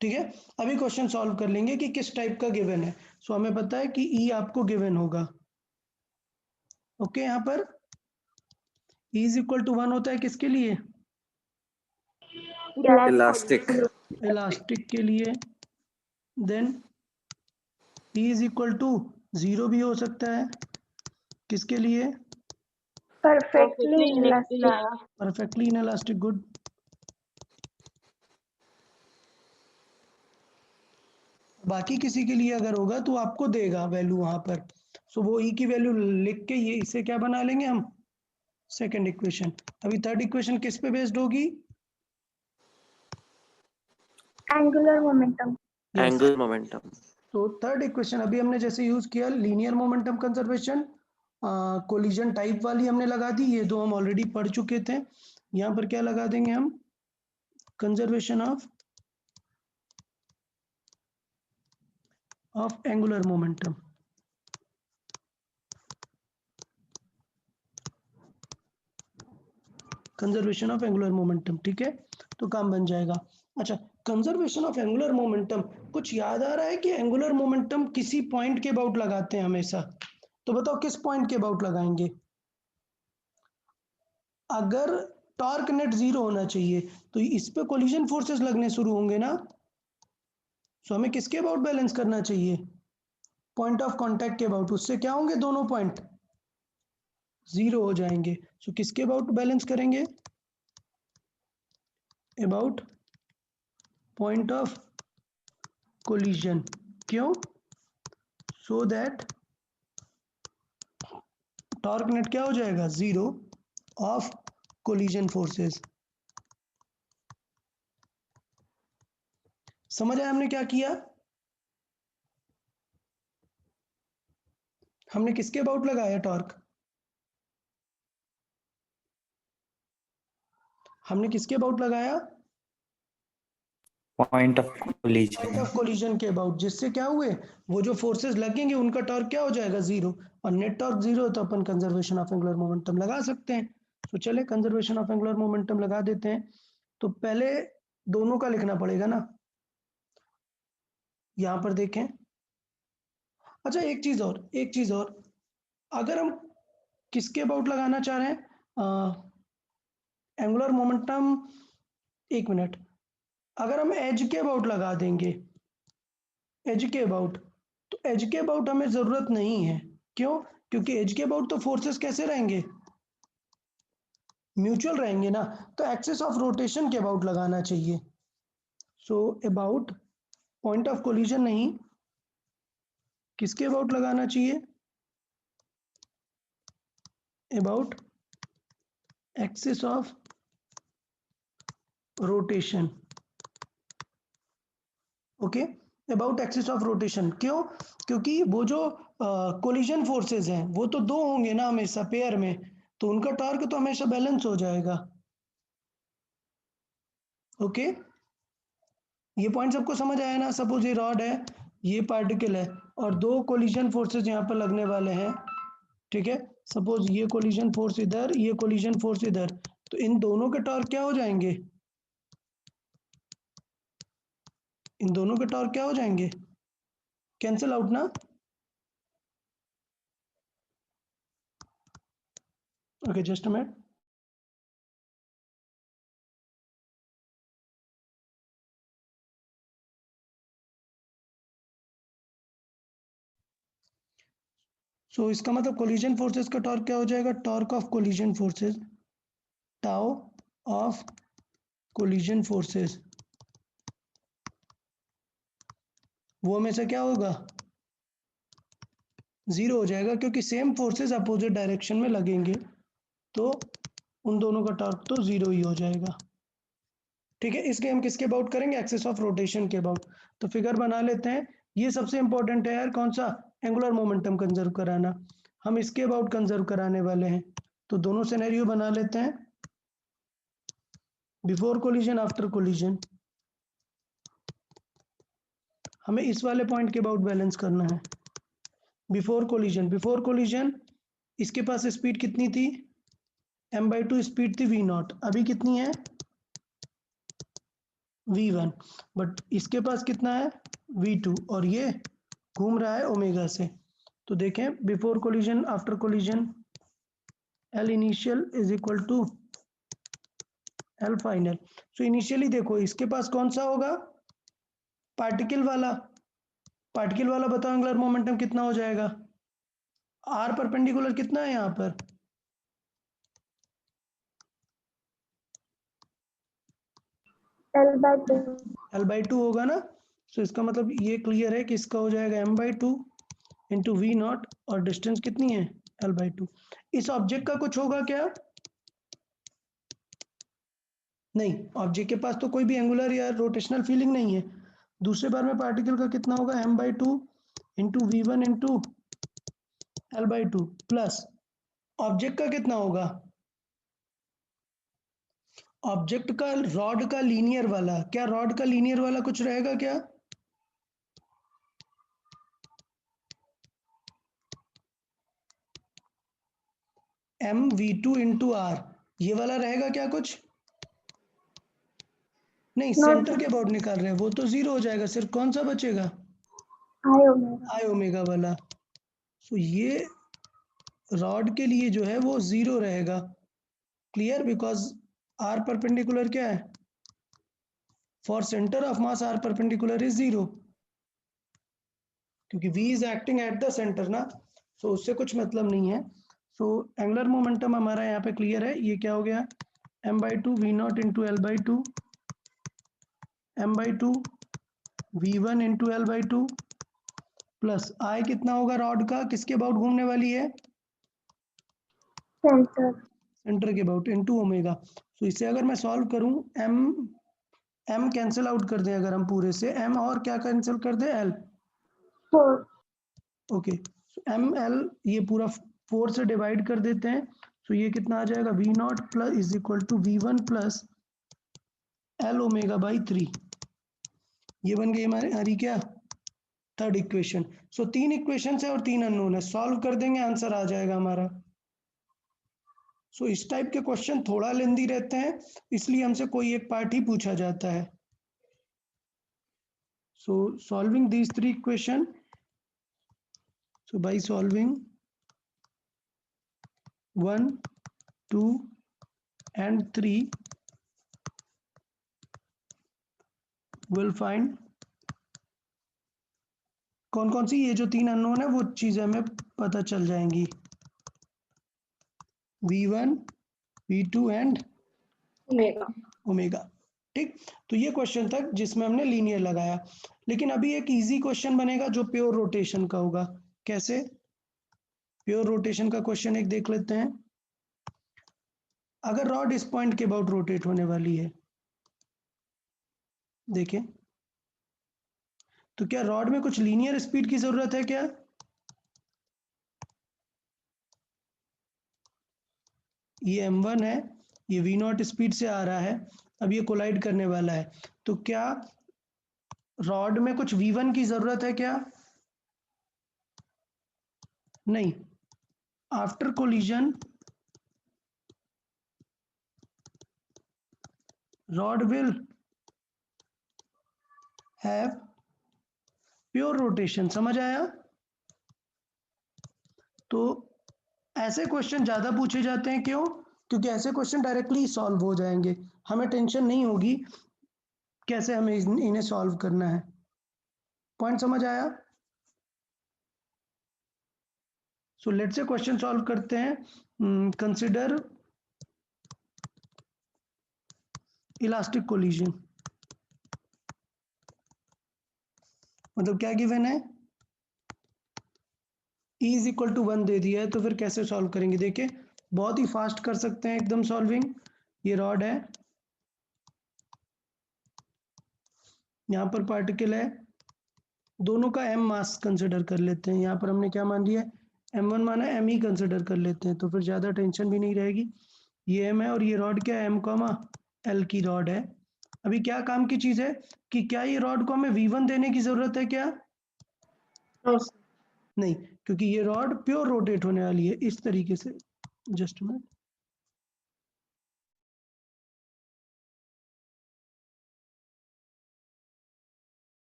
ठीक है, अभी क्वेश्चन सॉल्व कर लेंगे कि किस टाइप का गिवन है। सो हमें पता है कि E आपको गिवन होगा। ओके, यहाँ पर E इज इक्वल टू 1 होता है किसके लिए? Elastic. इलास्टिक के लिए। Then E is equal to 0 भी हो सकता है किसके लिए? Perfectly inelastic. Perfectly inelastic, good. बाकी किसी के लिए अगर होगा तो आपको देगा वैल्यू वहां पर, सो वो ई की वैल्यू लिख के ये इसे क्या बना लेंगे हम, सेकंड इक्वेशन। अभी थर्ड इक्वेशन किस पे बेस्ड होगी? Angular momentum. Yes. Angle momentum. तो थर्ड इक्वेशन अभी हमने जैसे यूज किया linear momentum conservation, collision type वाली हमने लगा दी, ये दो हम ऑलरेडी पढ़ चुके थे। यहाँ पर क्या लगा देंगे हम, conservation of angular momentum. Conservation of angular momentum, ठीक है, तो काम बन जाएगा। अच्छा, कंजर्वेशन ऑफ एंगुलर मोमेंटम, कुछ याद आ रहा है कि एंगुलर मोमेंटम किसी पॉइंट के अबाउट लगाते हैं हमेशा, तो बताओ किस पॉइंट के अबाउट लगाएंगे? अगर टॉर्क नेट 0 होना चाहिए तो इस पे कोलिजन फोर्सेस लगने शुरू होंगे ना, सो हमें किसके अबाउट बैलेंस करना चाहिए? पॉइंट ऑफ कांटेक्ट के अबाउट। उससे क्या होंगे, दोनों पॉइंट 0 हो जाएंगे। सो किसके अबाउट बैलेंस करेंगे? About point of collision. क्यों? सो दैट टॉर्क नेट क्या हो जाएगा, 0 ऑफ कोलिजन फोर्सेस। समझ आया हमने क्या किया? हमने किसके अबाउट लगाया टॉर्क? हमने किसके अबाउट लगाया? Point of point collision. Of collision के अबाउट, जिससे क्या हुए, वो जो फोर्सेस लगेंगे उनका टॉर्क क्या हो जाएगा, 0, और नेट टॉर्क 0 तो अपन कंजर्वेशन ऑफ एंगुलर मोमेंटम लगा सकते हैं। तो चले कंजर्वेशन ऑफ एंगुलर मोमेंटम लगा देते हैं। तो पहले दोनों का लिखना पड़ेगा ना, यहां पर देखें। अच्छा, एक चीज और, अगर हम किसके अबाउट लगाना चाह रहे हैं एंगुलर मोमेंटम, एक मिनट, अगर हम एज के अबाउट लगा देंगे, एज के अबाउट, तो एज के अबाउट हमें जरूरत नहीं है। क्यों? क्योंकि एज के अबाउट तो फोर्सेस कैसे रहेंगे, म्यूचुअल रहेंगे ना, तो एक्सिस ऑफ रोटेशन के अबाउट लगाना चाहिए। So about point of collision नहीं, किसके अबाउट लगाना चाहिए, about axis of rotation. Okay, about axis of rotation. क्यों? क्योंकि वो जो कोलिजन फोर्सेस हैं वो तो दो होंगे ना हमेशा पेयर में, तो उनका टॉर्क तो हमेशा बैलेंस हो जाएगा। ओके, ये पॉइंट सबको समझ आया ना? सपोज ये रॉड है, ये पार्टिकल है, और दो कोलिजन फोर्सेस यहाँ पर लगने वाले हैं, ठीक है, सपोज ये कोलिजन फोर्स इधर, ये कोलिजन फोर्स इधर, तो इन दोनों के टॉर्क क्या हो जाएंगे, इन दोनों के टॉर्क क्या हो जाएंगे, कैंसिल आउट ना। Okay, just a minute. So इसका मतलब कोलिजन फोर्सेस का टॉर्क क्या हो जाएगा, torque of collision forces, tau of collision forces, वो हमेशा क्या होगा, 0 हो जाएगा, क्योंकि सेम फोर्सेस अपोजिट डायरेक्शन में लगेंगे, तो उन दोनों का टॉर्क तो 0 ही हो जाएगा। ठीक है, इसलिए हम किसके अबाउट करेंगे, एक्सिस ऑफ रोटेशन के अबाउट। तो फिगर बना लेते हैं, ये सबसे इंपॉर्टेंट है यार, कौन सा, एंगुलर मोमेंटम कंजर्व कराना, हम इसके अबाउट कंजर्व कराने वाले हैं। तो दोनों सिनेरियो बना लेते हैं, बिफोर कोलिजन, आफ्टर कोलिजन। हमें इस वाले पॉइंट के अबाउट बैलेंस करना है, बिफोर कोलिजन। बिफोर कोलिजन इसके पास स्पीड कितनी थी, m/2 स्पीड थी v0, अभी कितनी है, v1, बट इसके पास कितना है, v2, और ये घूम रहा है ओमेगा से। तो देखें, before collision, after collision, L initial is equal to L final. So initially देखो इसके पास कौन सा होगा, पार्टिकल वाला, पार्टिकल वाला बताओ एंगुलर मोमेंटम कितना हो जाएगा, r परपेंडिकुलर कितना है यहाँ पर, L/2. L/2 होगा ना, तो इसका मतलब ये क्लियर है कि इसका हो जाएगा m/2 इंटू वी नॉट, और डिस्टेंस कितनी है L/2। इस ऑब्जेक्ट का कुछ होगा क्या? नहीं, ऑब्जेक्ट के पास तो कोई भी एंगुलर या रोटेशनल फीलिंग नहीं है। दूसरे बार में पार्टिकल का कितना होगा, m/2 into v1 into L/2 plus object का कितना होगा, ऑब्जेक्ट का रॉड का लीनियर वाला, क्या रॉड का लीनियर वाला कुछ रहेगा क्या? mv2 इंटू आर, ये वाला रहेगा क्या कुछ? नहीं, No, सेंटर sir. के अबाउट निकाल रहे हैं, वो तो जीरो हो जाएगा, सिर्फ कौन सा बचेगा, I omega. आई ओमेगा वाला। सो ये रॉड के लिए जो है वो जीरो रहेगा, क्लियर, बिकॉज आर परपेंडिकुलर क्या है, for centre of mass R perpendicular is zero, क्योंकि v is acting at the centre ना, सो उससे कुछ मतलब नहीं है। सो एंगुलर मोमेंटम हमारा यहाँ पे क्लियर है, ये क्या हो गया, m/2 v naught into L/2 m/2 v1 into L/2 plus I कितना होगा रॉड का, किसके अबाउट घूमने वाली है, Center. सेंटर के अबाउट इंटू ओमेगा। सो इसे अगर मैं सॉल्व करूं, m कैंसिल आउट कर दें अगर हम पूरे से, m और क्या कैंसिल कर दें, l, 4. ओके, एम एल ये पूरा 4 से डिवाइड कर देते हैं, तो ये कितना आ जाएगा, v not plus is equal to v1 plus l omega by 3, ये बन गई हमारी क्या, थर्ड इक्वेशन। सो 3 इक्वेशन है और 3 अननोन है, सॉल्व कर देंगे आंसर आ जाएगा हमारा। सो इस टाइप के क्वेश्चन थोड़ा लेंदी रहते हैं, इसलिए हमसे कोई एक पार्ट ही पूछा जाता है। सो solving these 3 equation, so by solving 1, 2 and 3 will find कौन कौन सी, ये जो 3 अननोन है वो चीजें हमें पता चल जाएंगी, v1 v2 and omega. Omega. ठीक, तो ये क्वेश्चन तक जिसमें हमने लीनियर लगाया। लेकिन अभी एक इजी क्वेश्चन बनेगा जो प्योर रोटेशन का होगा। कैसे, प्योर रोटेशन का क्वेश्चन एक देख लेते हैं। अगर रॉड इस पॉइंट के अबाउट रोटेट होने वाली है, देखें, तो क्या रॉड में कुछ लीनियर स्पीड की जरूरत है क्या? ये m1 है, ये v0 स्पीड से आ रहा है, अब ये कोलाइड करने वाला है, तो क्या रॉड में कुछ v1 की जरूरत है क्या? नहीं, after collision rod will have pure rotation, समझ आया? तो ऐसे क्वेश्चन ज्यादा पूछे जाते हैं, क्यों? क्योंकि ऐसे क्वेश्चन डायरेक्टली सॉल्व हो जाएंगे, हमें टेंशन नहीं होगी कैसे हमें इन्हें सॉल्व करना है। पॉइंट समझ आया? So let's say question solve करते हैं। कंसिडर इलास्टिक कोलिजन, मतलब क्या गिवन है, E इज इक्वल टू 1 दे दिया है, तो फिर कैसे सॉल्व करेंगे, देखिए बहुत ही फास्ट कर सकते हैं एकदम सॉल्विंग। ये रॉड है, यहाँ पर पार्टिकल है, दोनों का m मास कंसिडर कर लेते हैं, यहाँ पर हमने क्या मान लिया, m1 माना, m ही कंसिडर कर लेते हैं, तो फिर ज़्यादा टेंशन भी नहीं रहेगी। ये m है और ये रॉड क्या है, m, l की रॉड है। अभी क्या काम की चीज़ है कि क्या ये रॉड को हमें v1 देने की ज़रूरत है क्या? नहीं, क्योंकि ये रॉड प्योर रोटेट होने वाली है इस तरीके से। Just minute,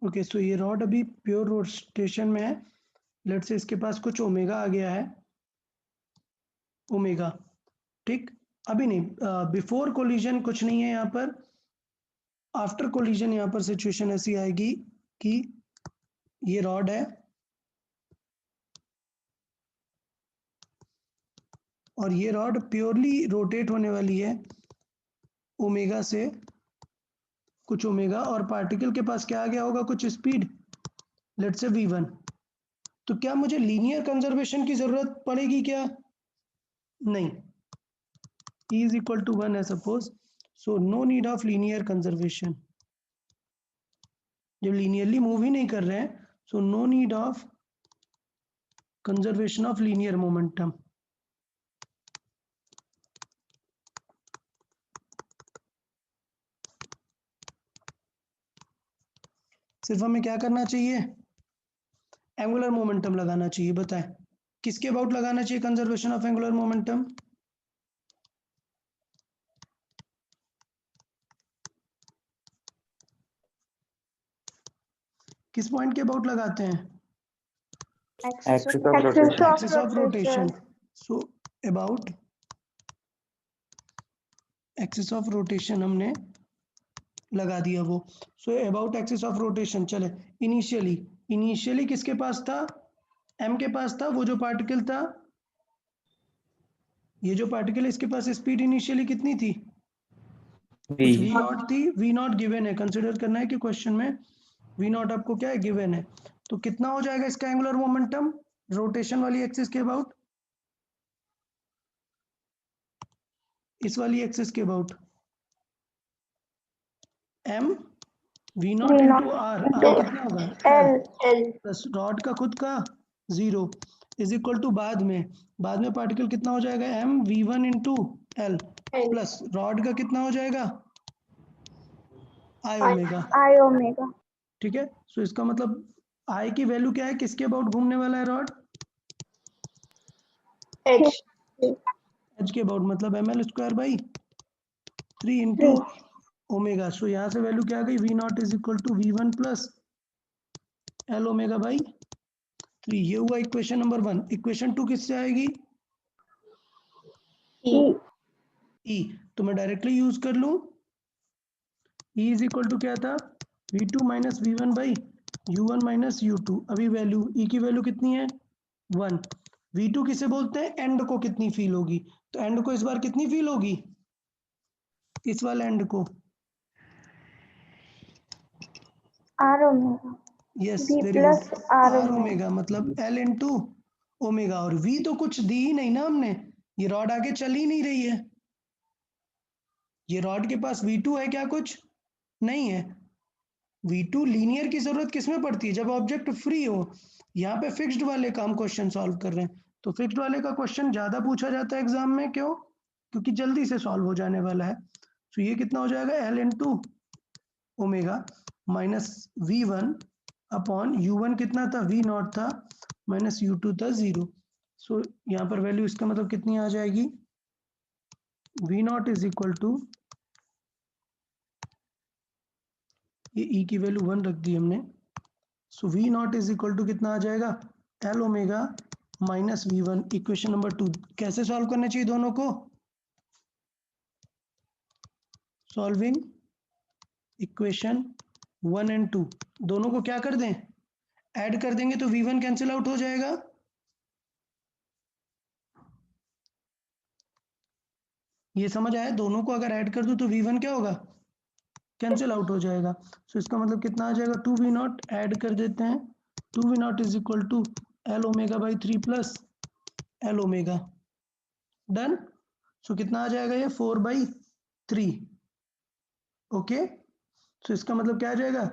okay. सो ये रॉड अभी प्योर रोटेशन में है, लेट से इसके पास कुछ ओमेगा आ गया है, ओमेगा, ठीक। अभी नहीं, बिफोर कोलिजन कुछ नहीं है यहाँ पर, आफ्टर कोलिजन यहाँ पर सिचुएशन ऐसी आएगी कि ये रॉड है और ये रॉड प्योरली रोटेट होने वाली है ओमेगा से कुछ ओमेगा, और पार्टिकल के पास क्या आ गया होगा, कुछ स्पीड, लेट्स से v1। तो क्या मुझे लीनियर कंजर्वेशन की जरूरत पड़ेगी क्या? नहीं, E is equal to 1 है suppose, so no need of linear conservation. जब लीनियरली मूव ही नहीं कर रहे हैं, so no need of conservation of linear momentum. सिर्फ हमें क्या करना चाहिए, एंगुलर मोमेंटम लगाना चाहिए। बताएं किसके अबाउट लगाना चाहिए कंजर्वेशन ऑफ एंगुलर मोमेंटम? किस पॉइंट के अबाउट लगाते हैं? Axis of Axis rotation. of axis of rotation. rotation. So about axis of rotation हमने लगा दिया वो। So about axis of rotation, चले इनिशियली किसके पास था, m के पास था। वो जो पार्टिकल था, ये जो पार्टिकल है, इसके पास स्पीड इनिशियली कितनी थी, कुछ v नॉट थी। v नॉट गिवन है, कंसिडर करना है कि क्वेश्चन में v नॉट आपको क्या है, गिवन है। तो कितना हो जाएगा इसका एंगुलर मोमेंटम रोटेशन वाली एक्सिस के अबाउट, इस वाली एक्सिस के about, m v not V into naught r, into कितना होगा L. प्लस रॉड का खुद का 0 इज इक्वल टू बाद में पार्टिकल कितना हो जाएगा, m v1 into L plus rod का कितना हो जाएगा, i ओमेगा। I omega. ठीक है, सो इसका मतलब i की वैल्यू क्या है, किसके अबाउट घूमने वाला है रॉड, H. h के अबाउट, मतलब ml square by 3 into omega. So यहाँ से वैल्यू क्या आ गई, v not is equal to v1 plus L omega by 3। ये हुआ इक्वेशन नंबर 1। इक्वेशन 2 किससे आएगी, E. E, तो मैं डायरेक्टली यूज कर लूं, E इज इक्वल टू क्या था, v2 minus v1 by u1 minus u2। अभी वैल्यू E की वैल्यू कितनी है, 1। v2 किसे बोलते हैं, एंड को कितनी फील होगी, तो एंड को इस बार कितनी फील होगी, इस वाले एंड को, R omega. Yes V very plus good, R R omega. Omega, मतलब L इंटू ओमेगा। और V तो कुछ दी ही नहीं ना हमने, ये रॉड आगे चल ही नहीं रही है, ये रॉड के पास v2 है क्या, कुछ नहीं है। v2 लीनियर की जरूरत किसमें पड़ती है, जब ऑब्जेक्ट फ्री हो। यहाँ पे फिक्स्ड वाले का हम क्वेश्चन सॉल्व कर रहे हैं, तो फिक्स्ड वाले का क्वेश्चन ज्यादा पूछा जाता है एग्जाम में, क्यों, क्योंकि जल्दी से सॉल्व हो जाने वाला है। तो ये कितना हो जाएगा, L into omega minus v1 upon u1 कितना था, v नॉट था, माइनस u2 था 0। सो यहाँ पर वैल्यू इसका मतलब कितनी आ जाएगी, v not is equal to, ये E की वैल्यू 1 रख दी हमने, so v not is equal to कितना आ जाएगा, L omega minus v1। Equation number 2 कैसे सॉल्व करना चाहिए दोनों को, सॉल्विंग इक्वेशन 1 एंड 2, दोनों को क्या कर दें, ऐड कर देंगे, तो v1 कैंसिल आउट हो जाएगा, ये समझ आया, दोनों को अगर ऐड कर दूं तो v1 क्या होगा, कैंसिल आउट हो जाएगा। सो इसका मतलब कितना आ जाएगा, 2v नॉट ऐड कर देते हैं, 2v naught is equal to L omega by 3 plus L omega, done. So कितना आ जाएगा ये, 4/3। ओके, सो इसका मतलब क्या आ जाएगा,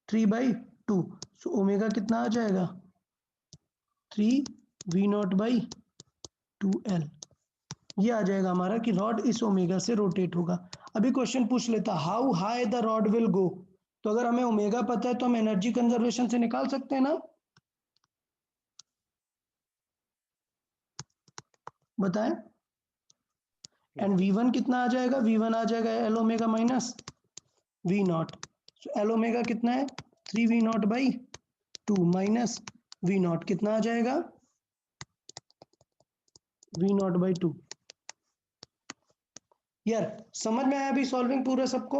3/2। सो ओमेगा कितना आ जाएगा, 3v नॉट बाई 2L। ये आ जाएगा हमारा कि रॉड इस ओमेगा से रोटेट होगा। अभी क्वेश्चन पूछ लेता, how high the rod will go, तो अगर हमें ओमेगा पता है तो हम एनर्जी कंजर्वेशन से निकाल सकते हैं ना, बताएं। एंड v1 कितना आ जाएगा, v1 आ जाएगा L omega minus v not. So L omega कितना है, 3v not by 2 minus v not, कितना आ जाएगा, v नॉट बाई 2। यार समझ में आया अभी सॉल्विंग पूरा सबको,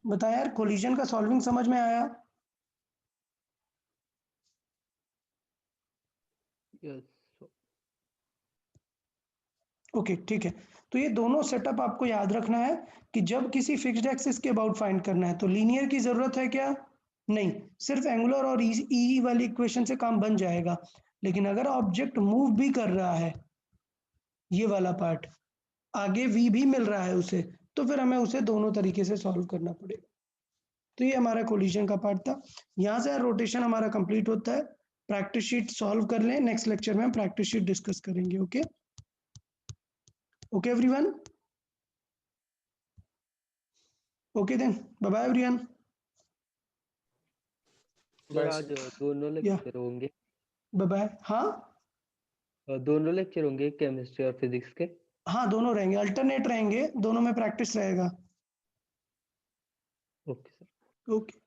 बता यार, कोलिजन का सॉल्विंग समझ में आया? यस ओके ठीक है। तो ये दोनों सेटअप आपको याद रखना है कि जब किसी फिक्स्ड एक्सिस के अबाउट फाइंड करना है तो लीनियर की जरूरत है क्या? नहीं, सिर्फ एंगुलर और ई वाली इक्वेशन से काम बन जाएगा। लेकिन अगर ऑब्जेक्ट मूव भी कर रहा है, ये वाला पार्ट आगे वी भी मिल रहा है उसे, तो फिर हमें उसे दोनों तरीके से सॉल्व करना पड़ेगा। तो ये हमारा कोलिजन का पार्ट था। यहाँ से रोटेशन हमारा कंप्लीट होता है। प्रैक्टिस शीट सॉल्व कर लें, नेक्स्ट लेक्चर में हम प्रैक्टिस शीट डिस्कस करेंगे। Okay okay everyone, okay then, bye bye everyone. Sir आज दोनों लेक्चर होंगे? Bye bye. हाँ दोनों लेक्चर होंगे केमिस्ट्री और फिजिक्स के? हाँ, दोनों रहेंगे, अल्टरनेट रहेंगे, दोनों में प्रैक्टिस रहेगा। Okay sir. ओके।